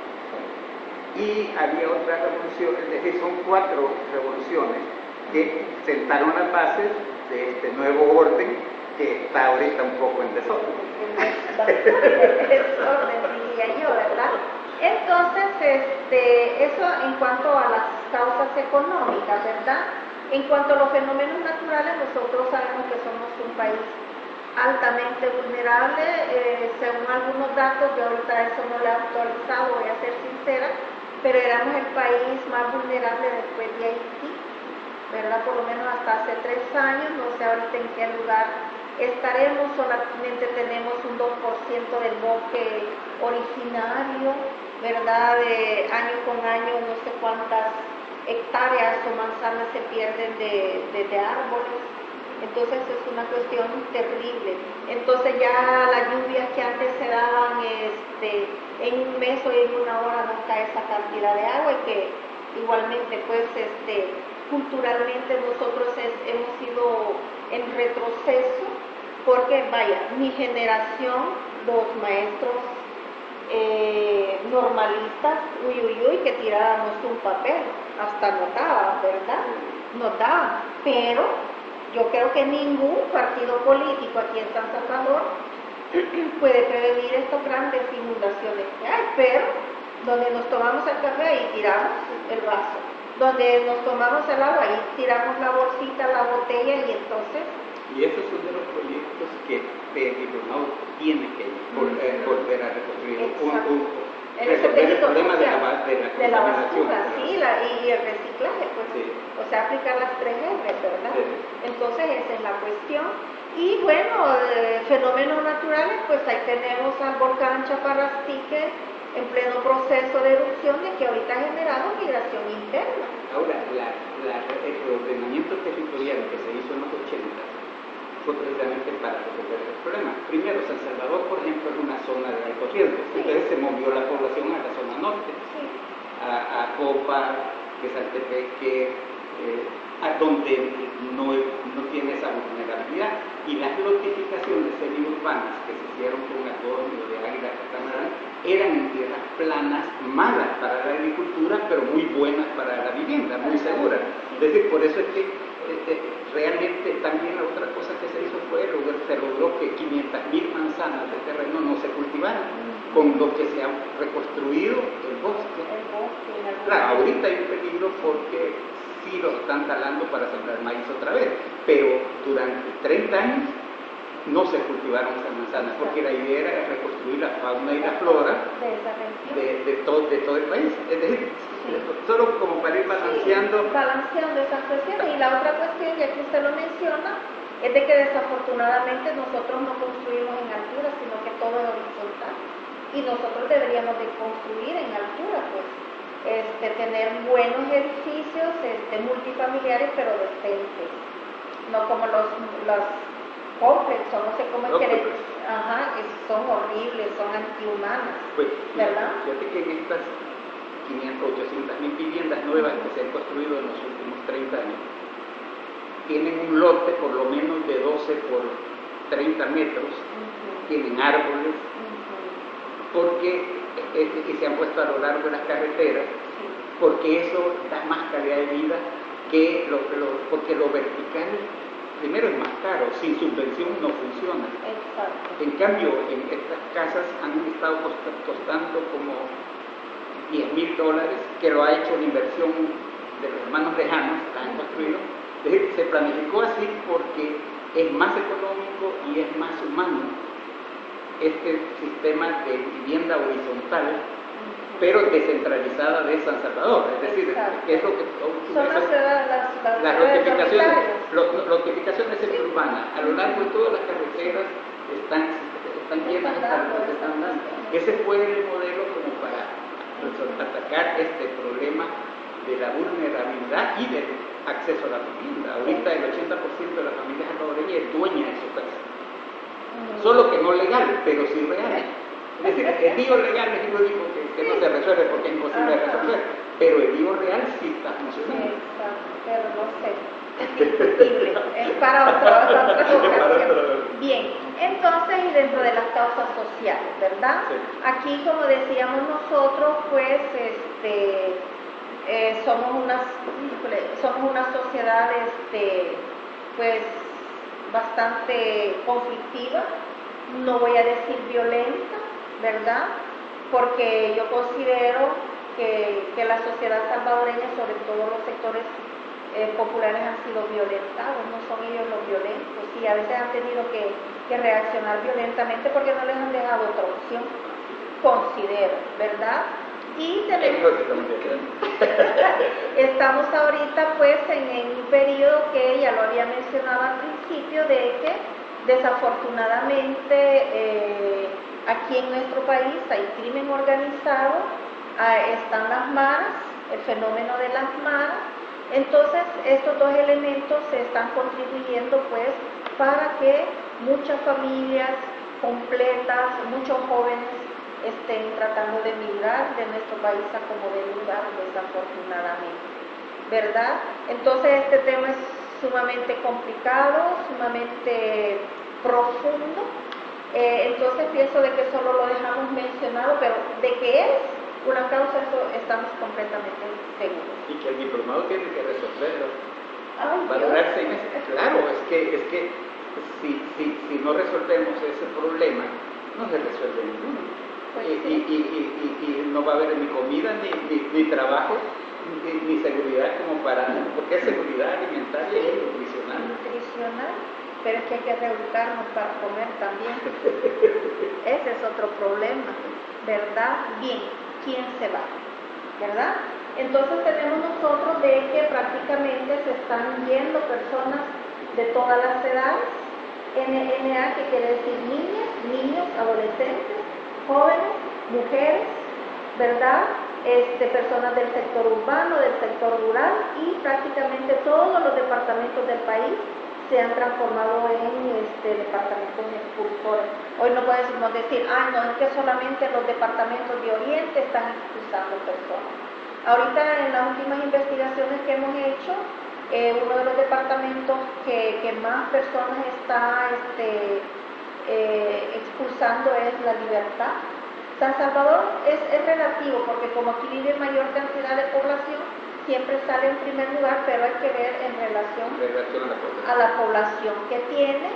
Y había otra revolución, es decir, son 4 revoluciones que sentaron las bases de este nuevo orden que está ahorita un poco en desorden. Desorden, diría yo, ¿verdad? Entonces, eso en cuanto a las causas económicas, ¿verdad? En cuanto a los fenómenos naturales, nosotros sabemos que somos un país altamente vulnerable, según algunos datos, yo ahorita eso no lo he actualizado, voy a ser sincera, pero éramos el país más vulnerable después de Haití, ¿verdad? Por lo menos hasta hace 3 años, no sé ahorita en qué lugar estaremos, solamente tenemos un 2% del bosque originario, ¿verdad? Año con año no sé cuántas hectáreas o manzanas se pierden de árboles, entonces es una cuestión terrible. Entonces ya las lluvias que antes se daban en un mes o en una hora no cae esa cantidad de agua, y que igualmente pues culturalmente nosotros hemos ido en retroceso, porque vaya, mi generación, los maestros normalistas, que tirábamos un papel, hasta notaban, ¿verdad? Notaban, pero yo creo que ningún partido político aquí en San Salvador puede prevenir estas grandes inundaciones que hay, pero donde nos tomamos el café ahí tiramos el vaso, donde nos tomamos el agua ahí tiramos la bolsita, la botella y entonces... Y esos son de los proyectos que el diplomado tiene que volver a reconstruir, resolver el problema de la basura, sí, y el reciclaje, pues, sí. O sea, aplicar las 3 R's, ¿verdad? Sí. Entonces esa es la cuestión. Y bueno, fenómenos naturales, pues ahí tenemos al volcán Chaparrastique en pleno proceso de erupción y que ahorita ha generado migración interna. Ahora, el ordenamiento territorial que se hizo en los 80 fue precisamente para resolver el problema. Primero, San Salvador, por ejemplo, es una zona de alto riesgo. Sí. Entonces se movió la población a la zona norte, sí. a Copa, que es Altepeque, a donde no tiene esa vulnerabilidad. Y las notificaciones semiurbanas que se hicieron con Acordio de Águila Catamarán eran en tierras planas, malas para la agricultura, pero muy buenas para la vivienda, muy seguras. Es decir, por eso es que realmente también la otra cosa que se hizo fue se logró que 500.000 manzanas de terreno no se cultivaran, con lo que se ha reconstruido el bosque. Claro, ahorita hay un peligro porque sí los están talando para sembrar maíz otra vez, pero durante 30 años no se cultivaron esas manzanas, porque la idea era reconstruir la fauna y la flora de todo el país. Es decir, solo como para ir balanceando. Sí, balanceando esas cuestiones. Y la otra cuestión, ya que usted lo menciona, es de que desafortunadamente nosotros no construimos en altura, sino que todo es horizontal. Y nosotros deberíamos de construir en altura, pues. Tener buenos edificios multifamiliares, pero decentes. No como los complexos, no sé cómo es que son horribles, son antihumanas, pues, ¿verdad? Fíjate que en estas 500, 800.000 viviendas nuevas que se han construido en los últimos 30 años, tienen un lote por lo menos de 12 por 30 metros, tienen árboles, porque y se han puesto a lo largo de las carreteras, porque eso da más calidad de vida que porque lo vertical primero es más caro, sin subvención no funciona. Exacto. En cambio, en estas casas han estado costando como $10,000, que lo ha hecho la inversión de los hermanos lejanos, la han construido. Es decir, se planificó así porque es más económico y es más humano este sistema de vivienda horizontal, pero descentralizada de San Salvador. Es decir, que es lo que son las notificaciones semiurbanas a lo largo de todas las carreteras están llenas de árboles que están dando. Ese fue el modelo como para atacar este problema de la vulnerabilidad y del acceso a la vivienda. Ahorita el 80% de las familias salvadoreñas es dueña de su casa. Solo que no legal, pero sí real. Es decir, el lío legal es lo único que no se resuelve porque es imposible de resolver, pero el lío real sí está funcionando. Pero no sé, es indiscutible, es para otra ocasión. Bien, entonces, y dentro de las causas sociales, ¿verdad? Sí. Aquí, como decíamos nosotros, pues, somos una sociedad, pues, bastante conflictiva, no voy a decir violenta, ¿verdad? Porque yo considero que la sociedad salvadoreña, sobre todo los sectores populares, han sido violentados, no son ellos los violentos, y a veces han tenido que reaccionar violentamente porque no les han dejado otra opción, considero, ¿verdad? Y estamos ahorita pues en un periodo que ya lo había mencionado al principio, de que desafortunadamente aquí en nuestro país hay crimen organizado, están las maras, el fenómeno de las maras. Entonces estos dos elementos se están contribuyendo pues para que muchas familias completas, muchos jóvenes estén tratando de emigrar de nuestro país a como de lugar, desafortunadamente, ¿verdad? Entonces este tema es sumamente complicado, sumamente profundo, entonces pienso de que solo lo dejamos mencionado, pero de que es una causa, eso estamos completamente seguros. Y que el diplomado tiene que resolverlo. Ay, valorarse en ese. Claro, es que si no resolvemos ese problema, no se resuelve ninguno. Pues Y no va a haber ni comida, ni trabajo, ni seguridad como para... Porque es seguridad alimentaria y nutricional. Nutricional, pero es que hay que reeducarnos para comer también. Ese es otro problema, ¿verdad? Bien, ¿quién se va? ¿Verdad? Entonces tenemos nosotros de que prácticamente se están yendo personas de todas las edades, NA, que quiere decir niñas, niños, adolescentes, jóvenes, mujeres, ¿verdad? Personas del sector urbano, del sector rural, y prácticamente todos los departamentos del país se han transformado en departamentos expulsores. Hoy no podemos decir, no, es que solamente los departamentos de Oriente están expulsando personas. Ahorita en las últimas investigaciones que hemos hecho, uno de los departamentos que más personas está expulsando es La Libertad. San Salvador es relativo, porque como aquí vive mayor cantidad de población, siempre sale en primer lugar, pero hay que ver en relación a la población que tiene.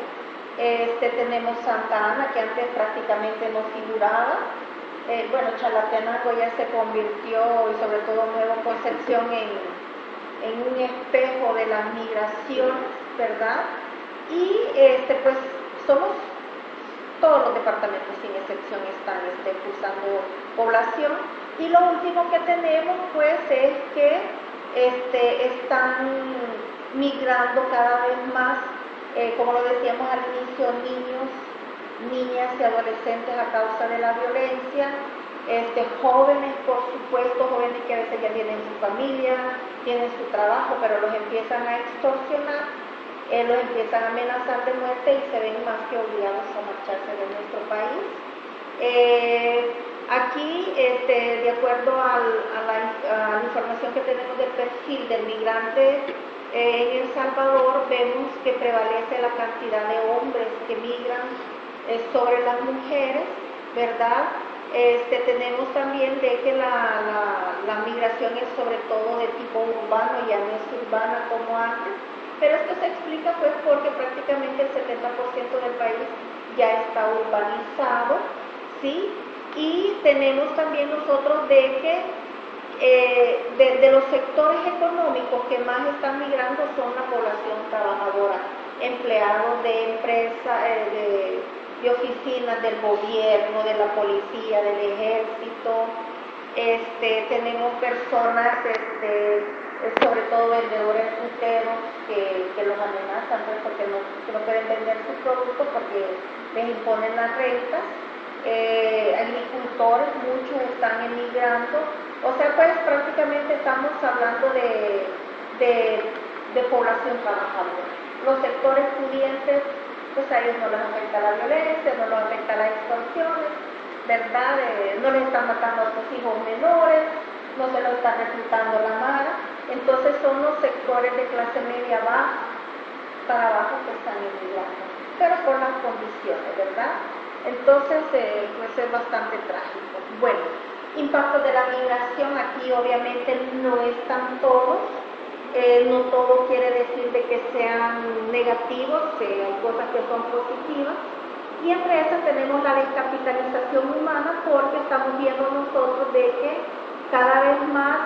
Tenemos Santa Ana, que antes prácticamente no figuraba. Bueno, Chalatenango ya se convirtió, y sobre todo Nuevo Concepción, en un espejo de las migraciones, ¿verdad? Y pues somos todos los departamentos sin excepción están expulsando población. Y lo último que tenemos pues es que están migrando cada vez más, como lo decíamos al inicio, niños, niñas y adolescentes a causa de la violencia, jóvenes, por supuesto, jóvenes que a veces ya tienen su familia, tienen su trabajo, pero los empiezan a extorsionar, los empiezan a amenazar de muerte y se ven más que obligados a marcharse de nuestro país. Aquí, de acuerdo a la información que tenemos del perfil del migrante en El Salvador, vemos que prevalece la cantidad de hombres que migran sobre las mujeres, ¿verdad? Tenemos también de que la migración es sobre todo de tipo urbano, ya no es urbana como antes, pero esto se explica pues porque prácticamente el 70% del país ya está urbanizado, ¿sí? Y tenemos también nosotros de que de los sectores económicos que más están migrando son la población trabajadora, empleados de empresas, de oficinas del gobierno, de la policía, del ejército. Tenemos personas, sobre todo vendedores fruteros que los amenazan pues, porque no pueden vender sus productos porque les imponen las rentas. Agricultores, muchos están emigrando. O sea, pues prácticamente estamos hablando de población trabajadora. Los sectores pudientes, pues a ellos no les afecta la violencia, no les afecta las extorsiones, ¿verdad? No les están matando a sus hijos menores, no se los está reclutando la mara. Entonces son los sectores de clase media baja para abajo que están emigrando, pero por las condiciones, ¿verdad? Entonces, pues es bastante trágico. Bueno, impacto de la migración, aquí obviamente no están todos, no todo quiere decir de que sean negativos, hay cosas que son positivas, y entre esas tenemos la descapitalización humana, porque estamos viendo nosotros de que cada vez más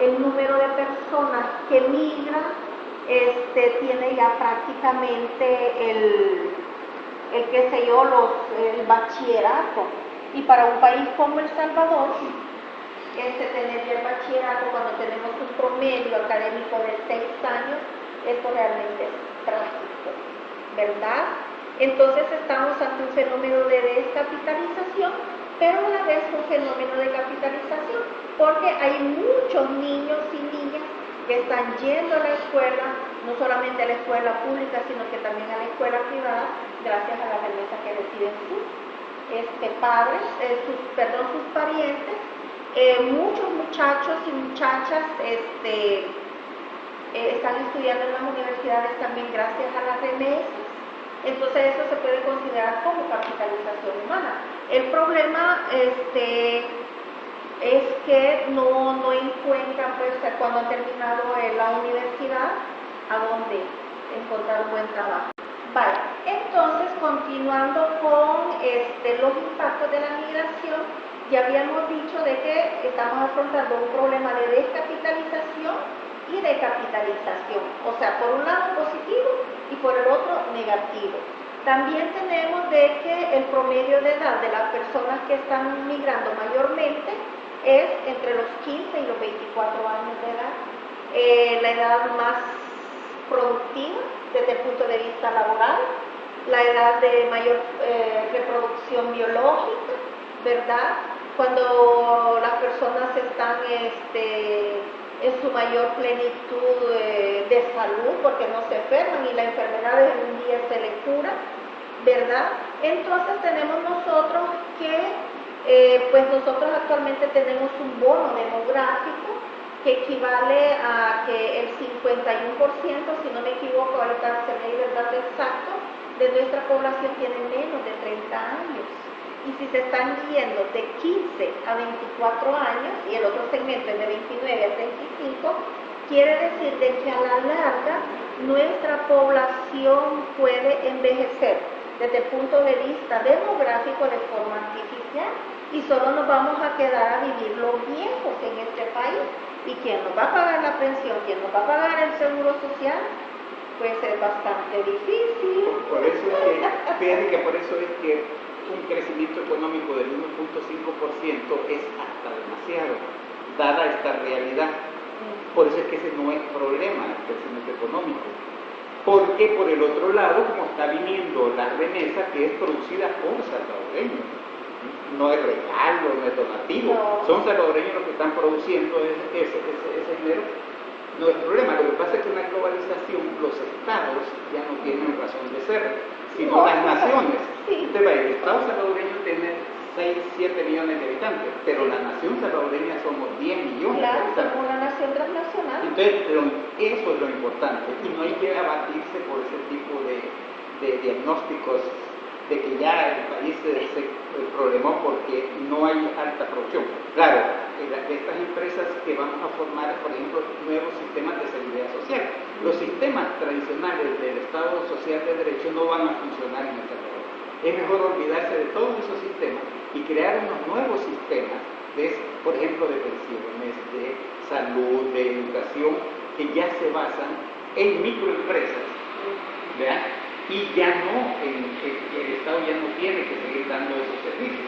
el número de personas que migran tiene ya prácticamente el bachillerato. Y para un país como El Salvador, tener ya el bachillerato cuando tenemos un promedio académico de 6 años, esto realmente es trágico, ¿verdad? Entonces estamos ante un fenómeno de descapitalización, pero a la vez un fenómeno de capitalización, porque hay muchos niños y niñas que están yendo a la escuela, no solamente a la escuela pública, sino que también a la escuela privada, gracias a las remesas que reciben sus padres, sus parientes. Muchos muchachos y muchachas están estudiando en las universidades también gracias a las remesas. Entonces eso se puede considerar como capitalización humana. El problema es que no encuentran, pues, cuando han terminado la universidad, a dónde encontrar un buen trabajo. Vale, entonces continuando con los impactos de la migración, ya habíamos dicho de que estamos afrontando un problema de descapitalización y de capitalización, o sea, por un lado positivo y por el otro negativo. También tenemos de que el promedio de edad de las personas que están migrando mayormente es entre los 15 y los 24 años de edad, la edad más productiva desde el punto de vista laboral, la edad de mayor reproducción biológica, ¿verdad? Cuando las personas están en su mayor plenitud de salud, porque no se enferman y la enfermedad en un día se le cura, ¿verdad? Entonces tenemos nosotros que, pues nosotros actualmente tenemos un bono demográfico que equivale a que el 51%, si no me equivoco, ahorita se me dio el dato exacto, de nuestra población tiene menos de 30 años. Y si se están yendo de 15 a 24 años, y el otro segmento es de 29 a 35, quiere decir de que a la larga nuestra población puede envejecer desde el punto de vista demográfico de forma artificial, y solo nos vamos a quedar a vivir los viejos en este país. ¿Y quién nos va a pagar la pensión? ¿Quién nos va a pagar el seguro social? Pues es bastante difícil. Por eso es que, fíjate que por eso es que un crecimiento económico del 1.5% es hasta demasiado, dada esta realidad. Por eso es que ese no es problema, el crecimiento económico. Porque por el otro lado, como está viniendo la remesa que es producida por salvadoreños, no es regalo, no es donativo, no. Son salvadoreños los que están produciendo ese dinero, no es problema. Lo que pasa es que en la globalización los estados ya no tienen razón de ser, sino las naciones. Sí. Usted va, el estado salvadoreño tiene 6, 7 millones de habitantes, pero la nación salvadoreña somos 10 millones de habitantes. Claro, somos una nación transnacional. Entonces, eso es lo importante, y no hay que abatirse por ese tipo de diagnósticos de que ya el país se problemó porque no hay alta producción. Claro, estas empresas que vamos a formar, por ejemplo, nuevos sistemas de seguridad social. Los sistemas tradicionales del Estado Social de Derecho no van a funcionar en El Salvador. Es mejor olvidarse de todos esos sistemas y crear unos nuevos sistemas, por ejemplo, de pensiones, de salud, de educación, que ya se basan en microempresas, ¿verdad? Y ya no, el Estado ya no tiene que seguir dando esos servicios.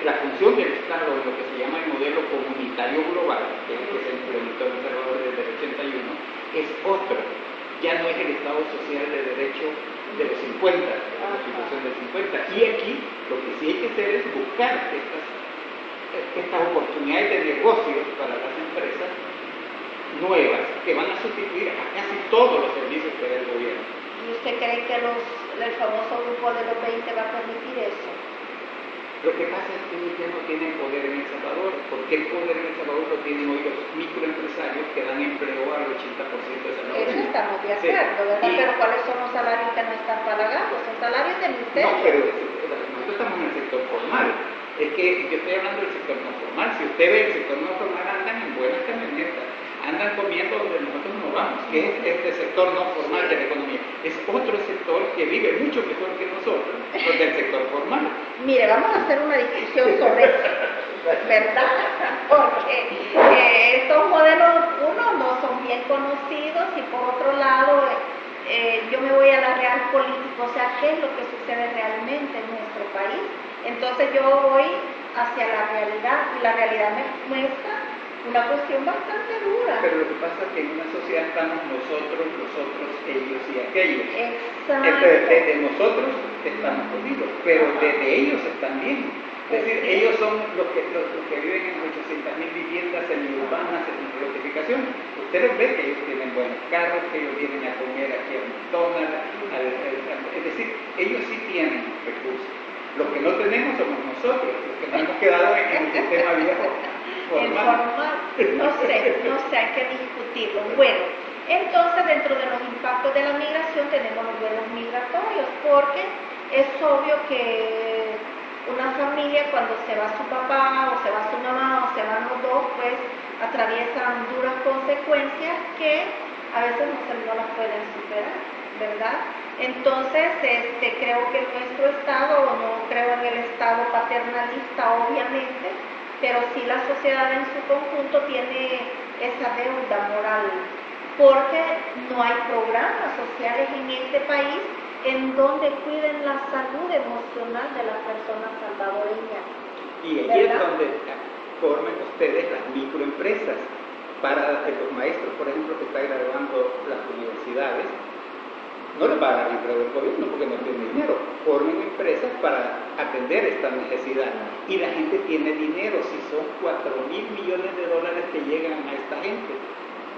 La función del Estado, lo que se llama el modelo comunitario global, que es el que se implementó en El Salvador desde el 81, es otro. Ya no es el Estado social de derecho de los 50, de la Constitución del 50. Y aquí lo que sí hay que hacer es buscar estas oportunidades de negocio para las empresas nuevas que van a sustituir a casi todos los servicios que da el gobierno. ¿Y usted cree que el famoso grupo de los 20 va a permitir eso? Lo que pasa es que ellos ya no tienen poder en El Salvador, porque el poder en El Salvador lo tienen hoy los microempresarios que dan empleo al 80% de salarios. Eso estamos de acuerdo, sí. ¿Verdad? Pero ¿cuáles son los salarios que no están pagando? Son salarios del ministerio. No, pero nosotros estamos en el sector formal. Es que yo estoy hablando del sector no formal. Si usted ve el sector no formal, andan en buenas camionetas, andan comiendo donde nosotros no vamos, que es este sector no formal de la economía. Es otro sector que vive mucho mejor que nosotros, los del sector formal. Mire, vamos a hacer una discusión sobre eso, ¿verdad? Porque estos modelos, uno, no son bien conocidos, y por otro lado, yo me voy a la realpolitik, o sea, ¿qué es lo que sucede realmente en nuestro país? Entonces yo voy hacia la realidad, y la realidad me muestra una cuestión bastante dura. Pero lo que pasa es que en una sociedad estamos nosotros, ellos y aquellos. Exacto. Entonces, desde nosotros estamos jodidos, pero desde ellos están bien. Es decir, ellos son los que viven en 800.000 viviendas semiurbanas en gentrificación. Usted los ve que ellos tienen buenos carros, que ellos vienen a comer aquí a McDonald's. Es decir, ellos sí tienen recursos. Los que no tenemos somos nosotros, los que nos hemos quedado en el sistema viejo. Formal. No sé, hay que discutirlo. Bueno, entonces dentro de los impactos de la migración tenemos los vuelos migratorios, porque es obvio que una familia, cuando se va su papá o se va su mamá o se van los dos, pues atraviesan duras consecuencias que a veces no las pueden superar, ¿verdad? Entonces, creo que nuestro Estado, o no creo en el Estado paternalista, obviamente, pero sí la sociedad en su conjunto tiene esa deuda moral, porque no hay programas sociales en este país en donde cuiden la salud emocional de las personas salvadoreñas. Y aquí es donde formen ustedes las microempresas para los maestros, por ejemplo, que están graduando las universidades. No les va a dar empleo del gobierno porque no tienen dinero. Formen empresas para atender esta necesidad. Y la gente tiene dinero. Si son 4.000 millones de dólares que llegan a esta gente,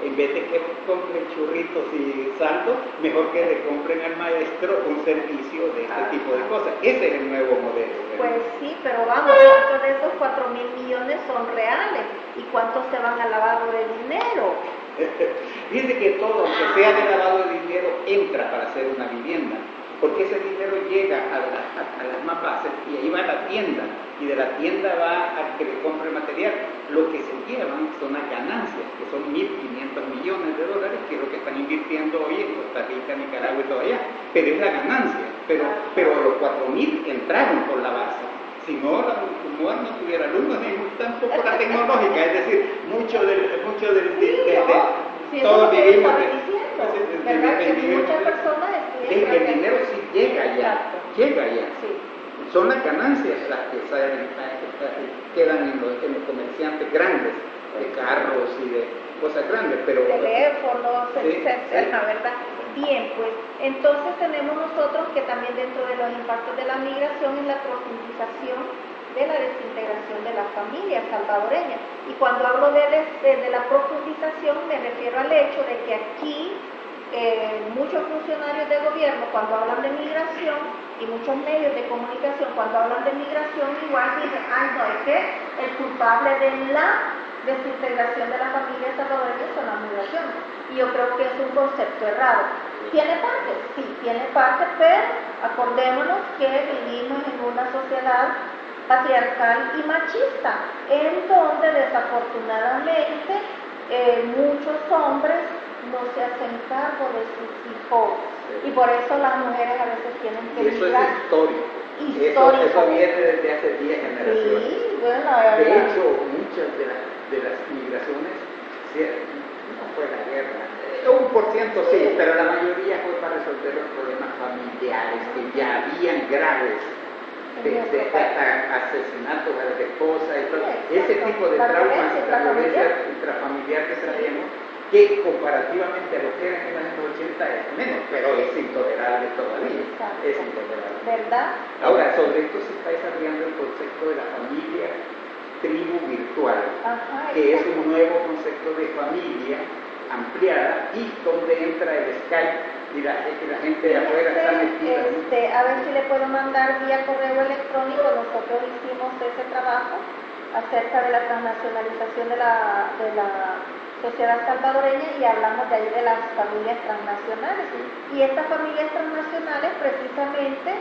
en vez de que compren churritos y saldos, mejor que le compren al maestro un servicio de este tipo de cosas. Ese es el nuevo modelo, ¿verdad? Pues sí, pero vamos, ¿cuántos de esos 4.000 millones son reales? ¿Y cuántos se van al lavado de dinero? Dice que todo, aunque sea de lavado de dinero, entra para hacer una vivienda, porque ese dinero llega a las más bases y ahí va a la tienda, y de la tienda va al que le compre el material. Lo que se llevan son las ganancias, que son 1.500 millones de dólares, que es lo que están invirtiendo hoy en Costa Rica, Nicaragua y todo allá, pero es la ganancia, pero los 4.000 entraron por la base. Si no, la UMOR no tuviera alumnos, ni tampoco la tecnológica, es decir, mucho del todos vivimos ¿verdad? Que muchas personas estudian. El dinero sí llega allá, Sí. Son las ganancias las que quedan en los comerciantes grandes, de carros y de cosas grandes, pero teléfonos, sí, etcétera, ¿verdad? Bien, pues entonces tenemos nosotros que también dentro de los impactos de la migración es la profundización de la desintegración de las familias salvadoreñas. Y cuando hablo de la profundización me refiero al hecho de que aquí muchos funcionarios de gobierno cuando hablan de migración y muchos medios de comunicación cuando hablan de migración igual dicen, ay no, es que el culpable de la desintegración de la familia salvadoreña son las migraciones. Y yo creo que es un concepto errado. ¿Tiene parte? Sí, tiene parte, pero acordémonos que vivimos en una sociedad patriarcal y machista, en donde desafortunadamente muchos hombres no se hacen cargo de sus hijos y por eso las mujeres a veces tienen que migrar. Eso es histórico. Eso viene desde hace 10 generaciones. Sí, bueno, de hecho, muchas de las migraciones no fue la guerra. 1% sí, pero la mayoría fue para resolver los problemas familiares que ya habían graves. De asesinatos a la esposa y todo, ese tipo de traumas, la violencia intrafamiliar que traemos, que comparativamente a lo que era en los años 80 es menos, pero es intolerable todavía. Exacto. Es intolerable. ¿Verdad? Ahora, sobre esto se está desarrollando el concepto de la familia tribu virtual, que es un nuevo concepto de familia ampliada y donde entra el Skype y la gente de afuera está metida. A ver si le puedo mandar vía correo electrónico. Nosotros hicimos ese trabajo acerca de la transnacionalización de la sociedad salvadoreña y hablamos de ahí de las familias transnacionales. Y estas familias transnacionales precisamente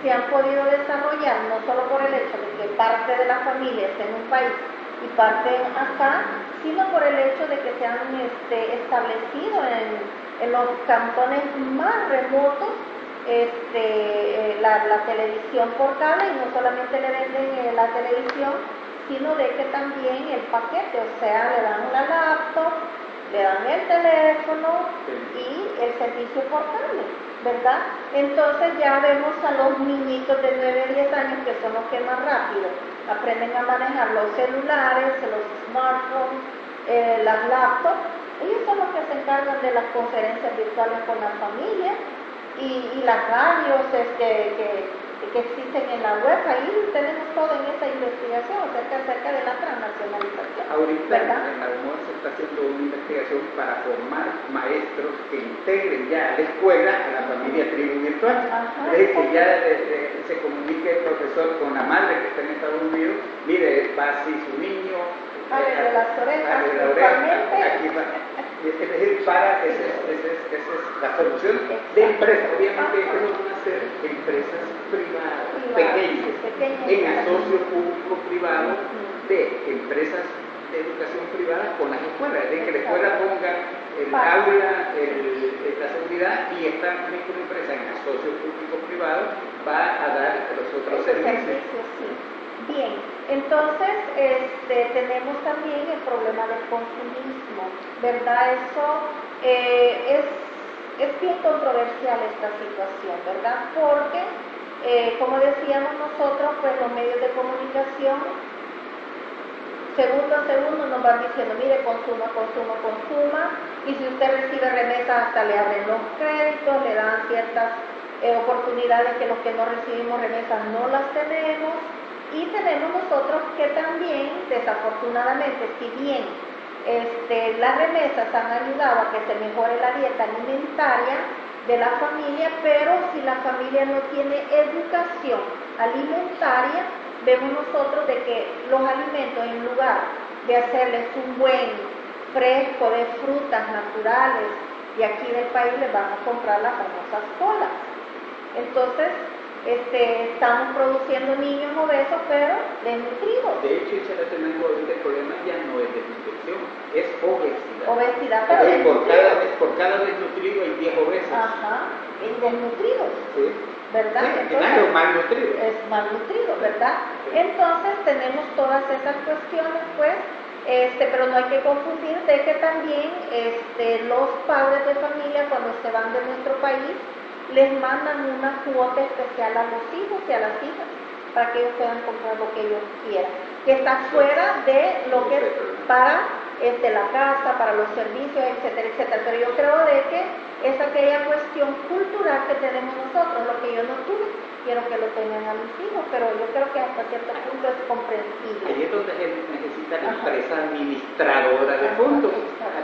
se han podido desarrollar no solo por el hecho de que parte de la familia esté en un país y parte acá, sino por el hecho de que se han establecido en los cantones más remotos la televisión por cable, y no solamente le venden la televisión, sino de que también el paquete, o sea, le dan la laptop, le dan el teléfono y el servicio por cable, ¿verdad? Entonces ya vemos a los niñitos de 9 a 10 años, que son los que más rápido aprenden a manejar los celulares, los smartphones, las laptops. Ellos son los que se encargan de las conferencias virtuales con las familias y las radios que existen en la web. Ahí tenemos todo en esa investigación acerca de la transnacionalización. Ahorita ¿verdad? en la UMOR se está haciendo una investigación para formar maestros que integren ya a la escuela a la familia tribu virtual. Es decir, que ya se comunique el profesor con la madre que está en Estados Unidos, mire, va así su niño, de las orejas, aquí va. Es decir, esa es la solución de empresas. Obviamente eso van a ser empresas privadas, pequeñas, en asocio público-privado de empresas educación privada con las escuelas, es decir, que la escuela ponga el aula, la seguridad, y esta microempresa en el socio público-privado va a dar los otros servicios. Sí. Bien, entonces tenemos también el problema del consumismo, ¿verdad? Eso es bien controversial esta situación, ¿verdad? Porque, como decíamos nosotros, pues los medios de comunicación, segundo a segundo nos van diciendo, mire, consuma, y si usted recibe remesas hasta le abren los créditos, le dan ciertas oportunidades que los que no recibimos remesas no las tenemos. Y tenemos nosotros que también, desafortunadamente, si bien las remesas han ayudado a que se mejore la dieta alimentaria de la familia, pero si la familia no tiene educación alimentaria, vemos nosotros de que los alimentos, en lugar de hacerles un buen fresco de frutas naturales de aquí del país, les van a comprar las famosas colas. Entonces, estamos produciendo niños obesos, pero desnutridos. De hecho, ahorita el problema ya no es desnutrición, es obesidad. Obesidad, pero por cada desnutrido hay 10 obesos. Ajá, y desnutridos. Sí. ¿Verdad? Sí, Entonces, malnutrido. Es malnutrido, ¿verdad? Sí. Entonces tenemos todas esas cuestiones, pues, pero no hay que confundir de que también los padres de familia, cuando se van de nuestro país, les mandan una cuota especial a los hijos y a las hijas para que ellos puedan comprar lo que ellos quieran, que está fuera de lo que es para la casa, para los servicios, etcétera, etcétera. Pero yo creo de que es aquella cuestión cultural que tenemos nosotros, lo que yo no tuve, quiero que lo tengan a mis hijos, pero yo creo que hasta cierto punto es comprensible. Ahí es donde se necesita la empresa administradora de fondos,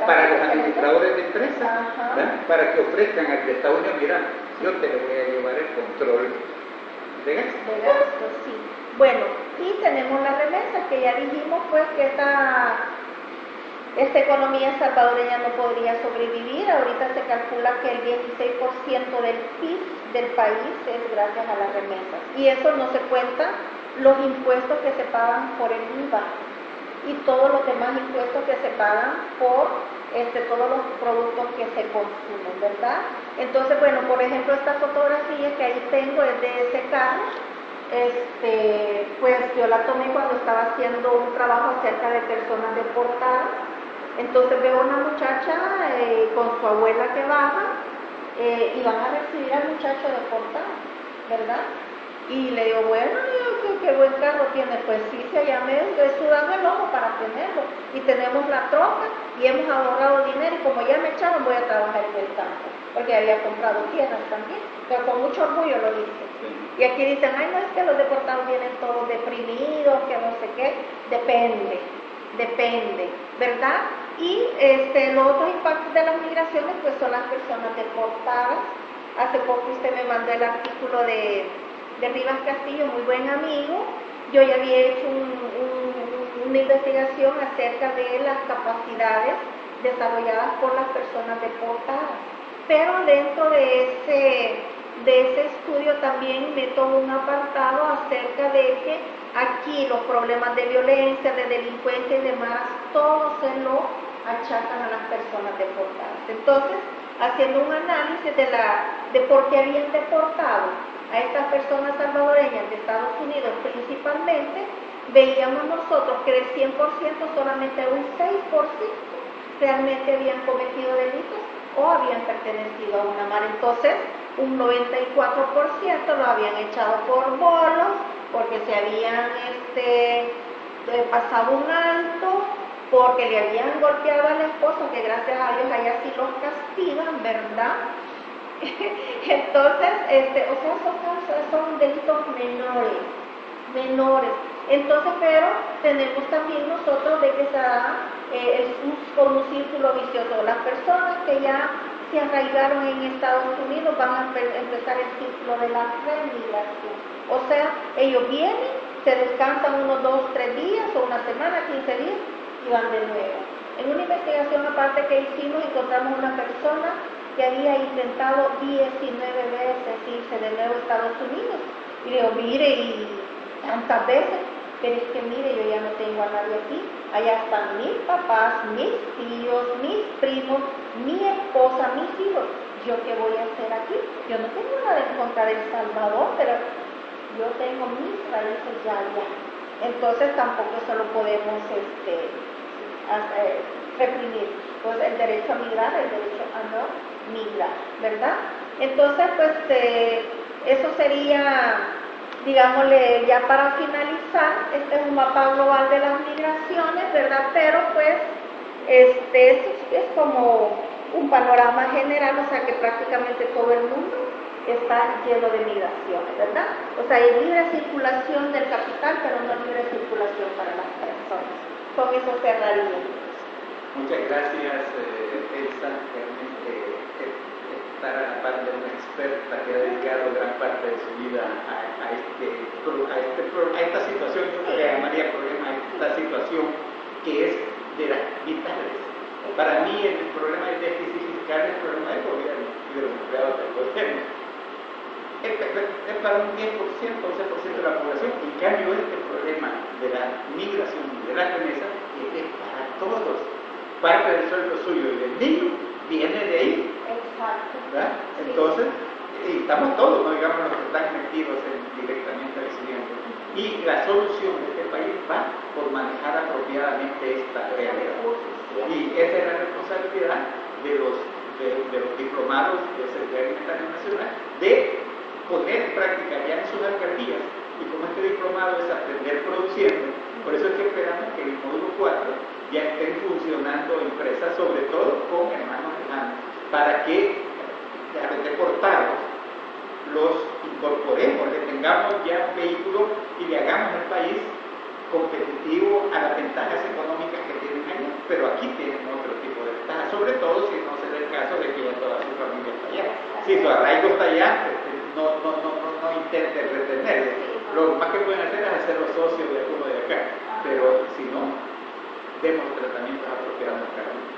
para los administradores de empresas, para que ofrezcan al Estado Unido, mira, yo te le voy a llevar el control de gasto. De gasto, sí. Bueno, y tenemos las remesas, que ya dijimos pues que esta economía salvadoreña no podría sobrevivir. Ahorita se calcula que el 16% del PIB del país es gracias a las remesas. Y eso no se cuenta los impuestos que se pagan por el IVA y todos los demás impuestos que se pagan por todos los productos que se consumen, ¿verdad? Entonces, bueno, por ejemplo, esta fotografía que ahí tengo es de ese carro. Pues yo la tomé cuando estaba haciendo un trabajo acerca de personas deportadas. Entonces veo una muchacha con su abuela que baja y van a recibir al muchacho deportado, ¿verdad? Y le digo, bueno, qué buen carro tiene. Pues sí, se llama, estoy sudando el ojo para tenerlo. Y tenemos la troca y hemos ahorrado dinero. Y como ya me echaron, voy a trabajar en el campo, porque había comprado tierras también. Pero con mucho orgullo lo hice. Y aquí dicen, ay, no, es que los deportados vienen todos deprimidos, que no sé qué. Depende, ¿verdad? Y los otros impactos de las migraciones, pues son las personas deportadas. Hace poco usted me mandó el artículo de Rivas Castillo, muy buen amigo. Yo ya había hecho una investigación acerca de las capacidades desarrolladas por las personas deportadas. Pero dentro de ese estudio también meto un apartado acerca de que aquí los problemas de violencia, de delincuencia y demás, todo se lo achacan a las personas deportadas. Entonces, haciendo un análisis de por qué habían deportado a estas personas salvadoreñas de Estados Unidos principalmente, veíamos nosotros que del 100% solamente un 6% realmente habían cometido delitos o habían pertenecido a una mar. Entonces, un 94% lo habían echado por bolos, porque se habían pasado un alto, porque le habían golpeado al esposo, que gracias a Dios allá sí los castigan, ¿verdad? Entonces, son delitos menores. Entonces, pero tenemos también nosotros de que se da un círculo vicioso. Las personas que ya se arraigaron en Estados Unidos van a empezar el ciclo de la remigración. O sea, ellos vienen, se descansan unos 2, 3 días o una semana, 15 días y van de nuevo. En una investigación aparte que hicimos, encontramos una persona que había intentado 19 veces irse de nuevo a Estados Unidos. Y le digo, mire, y tantas veces, pero es que mire, yo ya no tengo a nadie aquí, allá están mis papás, mis tíos, mis primos, mi esposa, mis hijos, ¿yo qué voy a hacer aquí? Yo no tengo nada en contra de El Salvador, pero yo tengo mis raíces ya allá. Entonces tampoco eso lo podemos reprimir. Entonces el derecho a migrar, el derecho a no migrar, ¿verdad? Entonces pues eso sería, digámosle, ya para finalizar, este es un mapa global de las migraciones, ¿verdad? Pero pues es como un panorama general, o sea que prácticamente todo el mundo está lleno de migraciones, ¿verdad? O sea, hay libre circulación del capital, pero no libre circulación para las personas. Con eso cerraría. Muchas gracias, Elsa. Realmente estar a la par de una experta que ha dedicado gran parte de su vida a esta situación, yo le llamaría problema, a esta situación que es de las vitales. Para mí el problema del déficit fiscal es el problema del gobierno y de los empleados del gobierno. Es para un 10%, 11% de la población. En cambio, este problema de la migración y de la remesa es para todos. Parte del sueldo suyo y del niño viene de ahí. Exacto. ¿Verdad? Entonces, estamos todos, no digamos los que están metidos directamente recibiendo. Y la solución de este país va por manejar apropiadamente esta realidad. Y esa es la responsabilidad de los diplomados de Seguridad Alimentaria Nacional de poner en práctica ya en sus alcaldías. Y como este diplomado es aprender produciendo, por eso es que esperamos que en el módulo 4 ya estén funcionando empresas, sobre todo con hermanos lejanos, para que a los deportados los incorporemos, le tengamos ya un vehículo y le hagamos el país competitivo a las ventajas económicas que tienen allá, pero aquí tienen otro tipo de ventajas, sobre todo si no se da el caso de que ya toda su familia está allá. Si su arraigo está allá, no intenten retenerlo. Lo más que pueden hacer es hacerlos socios de uno de acá, pero si no, demos tratamientos apropiados a cada uno.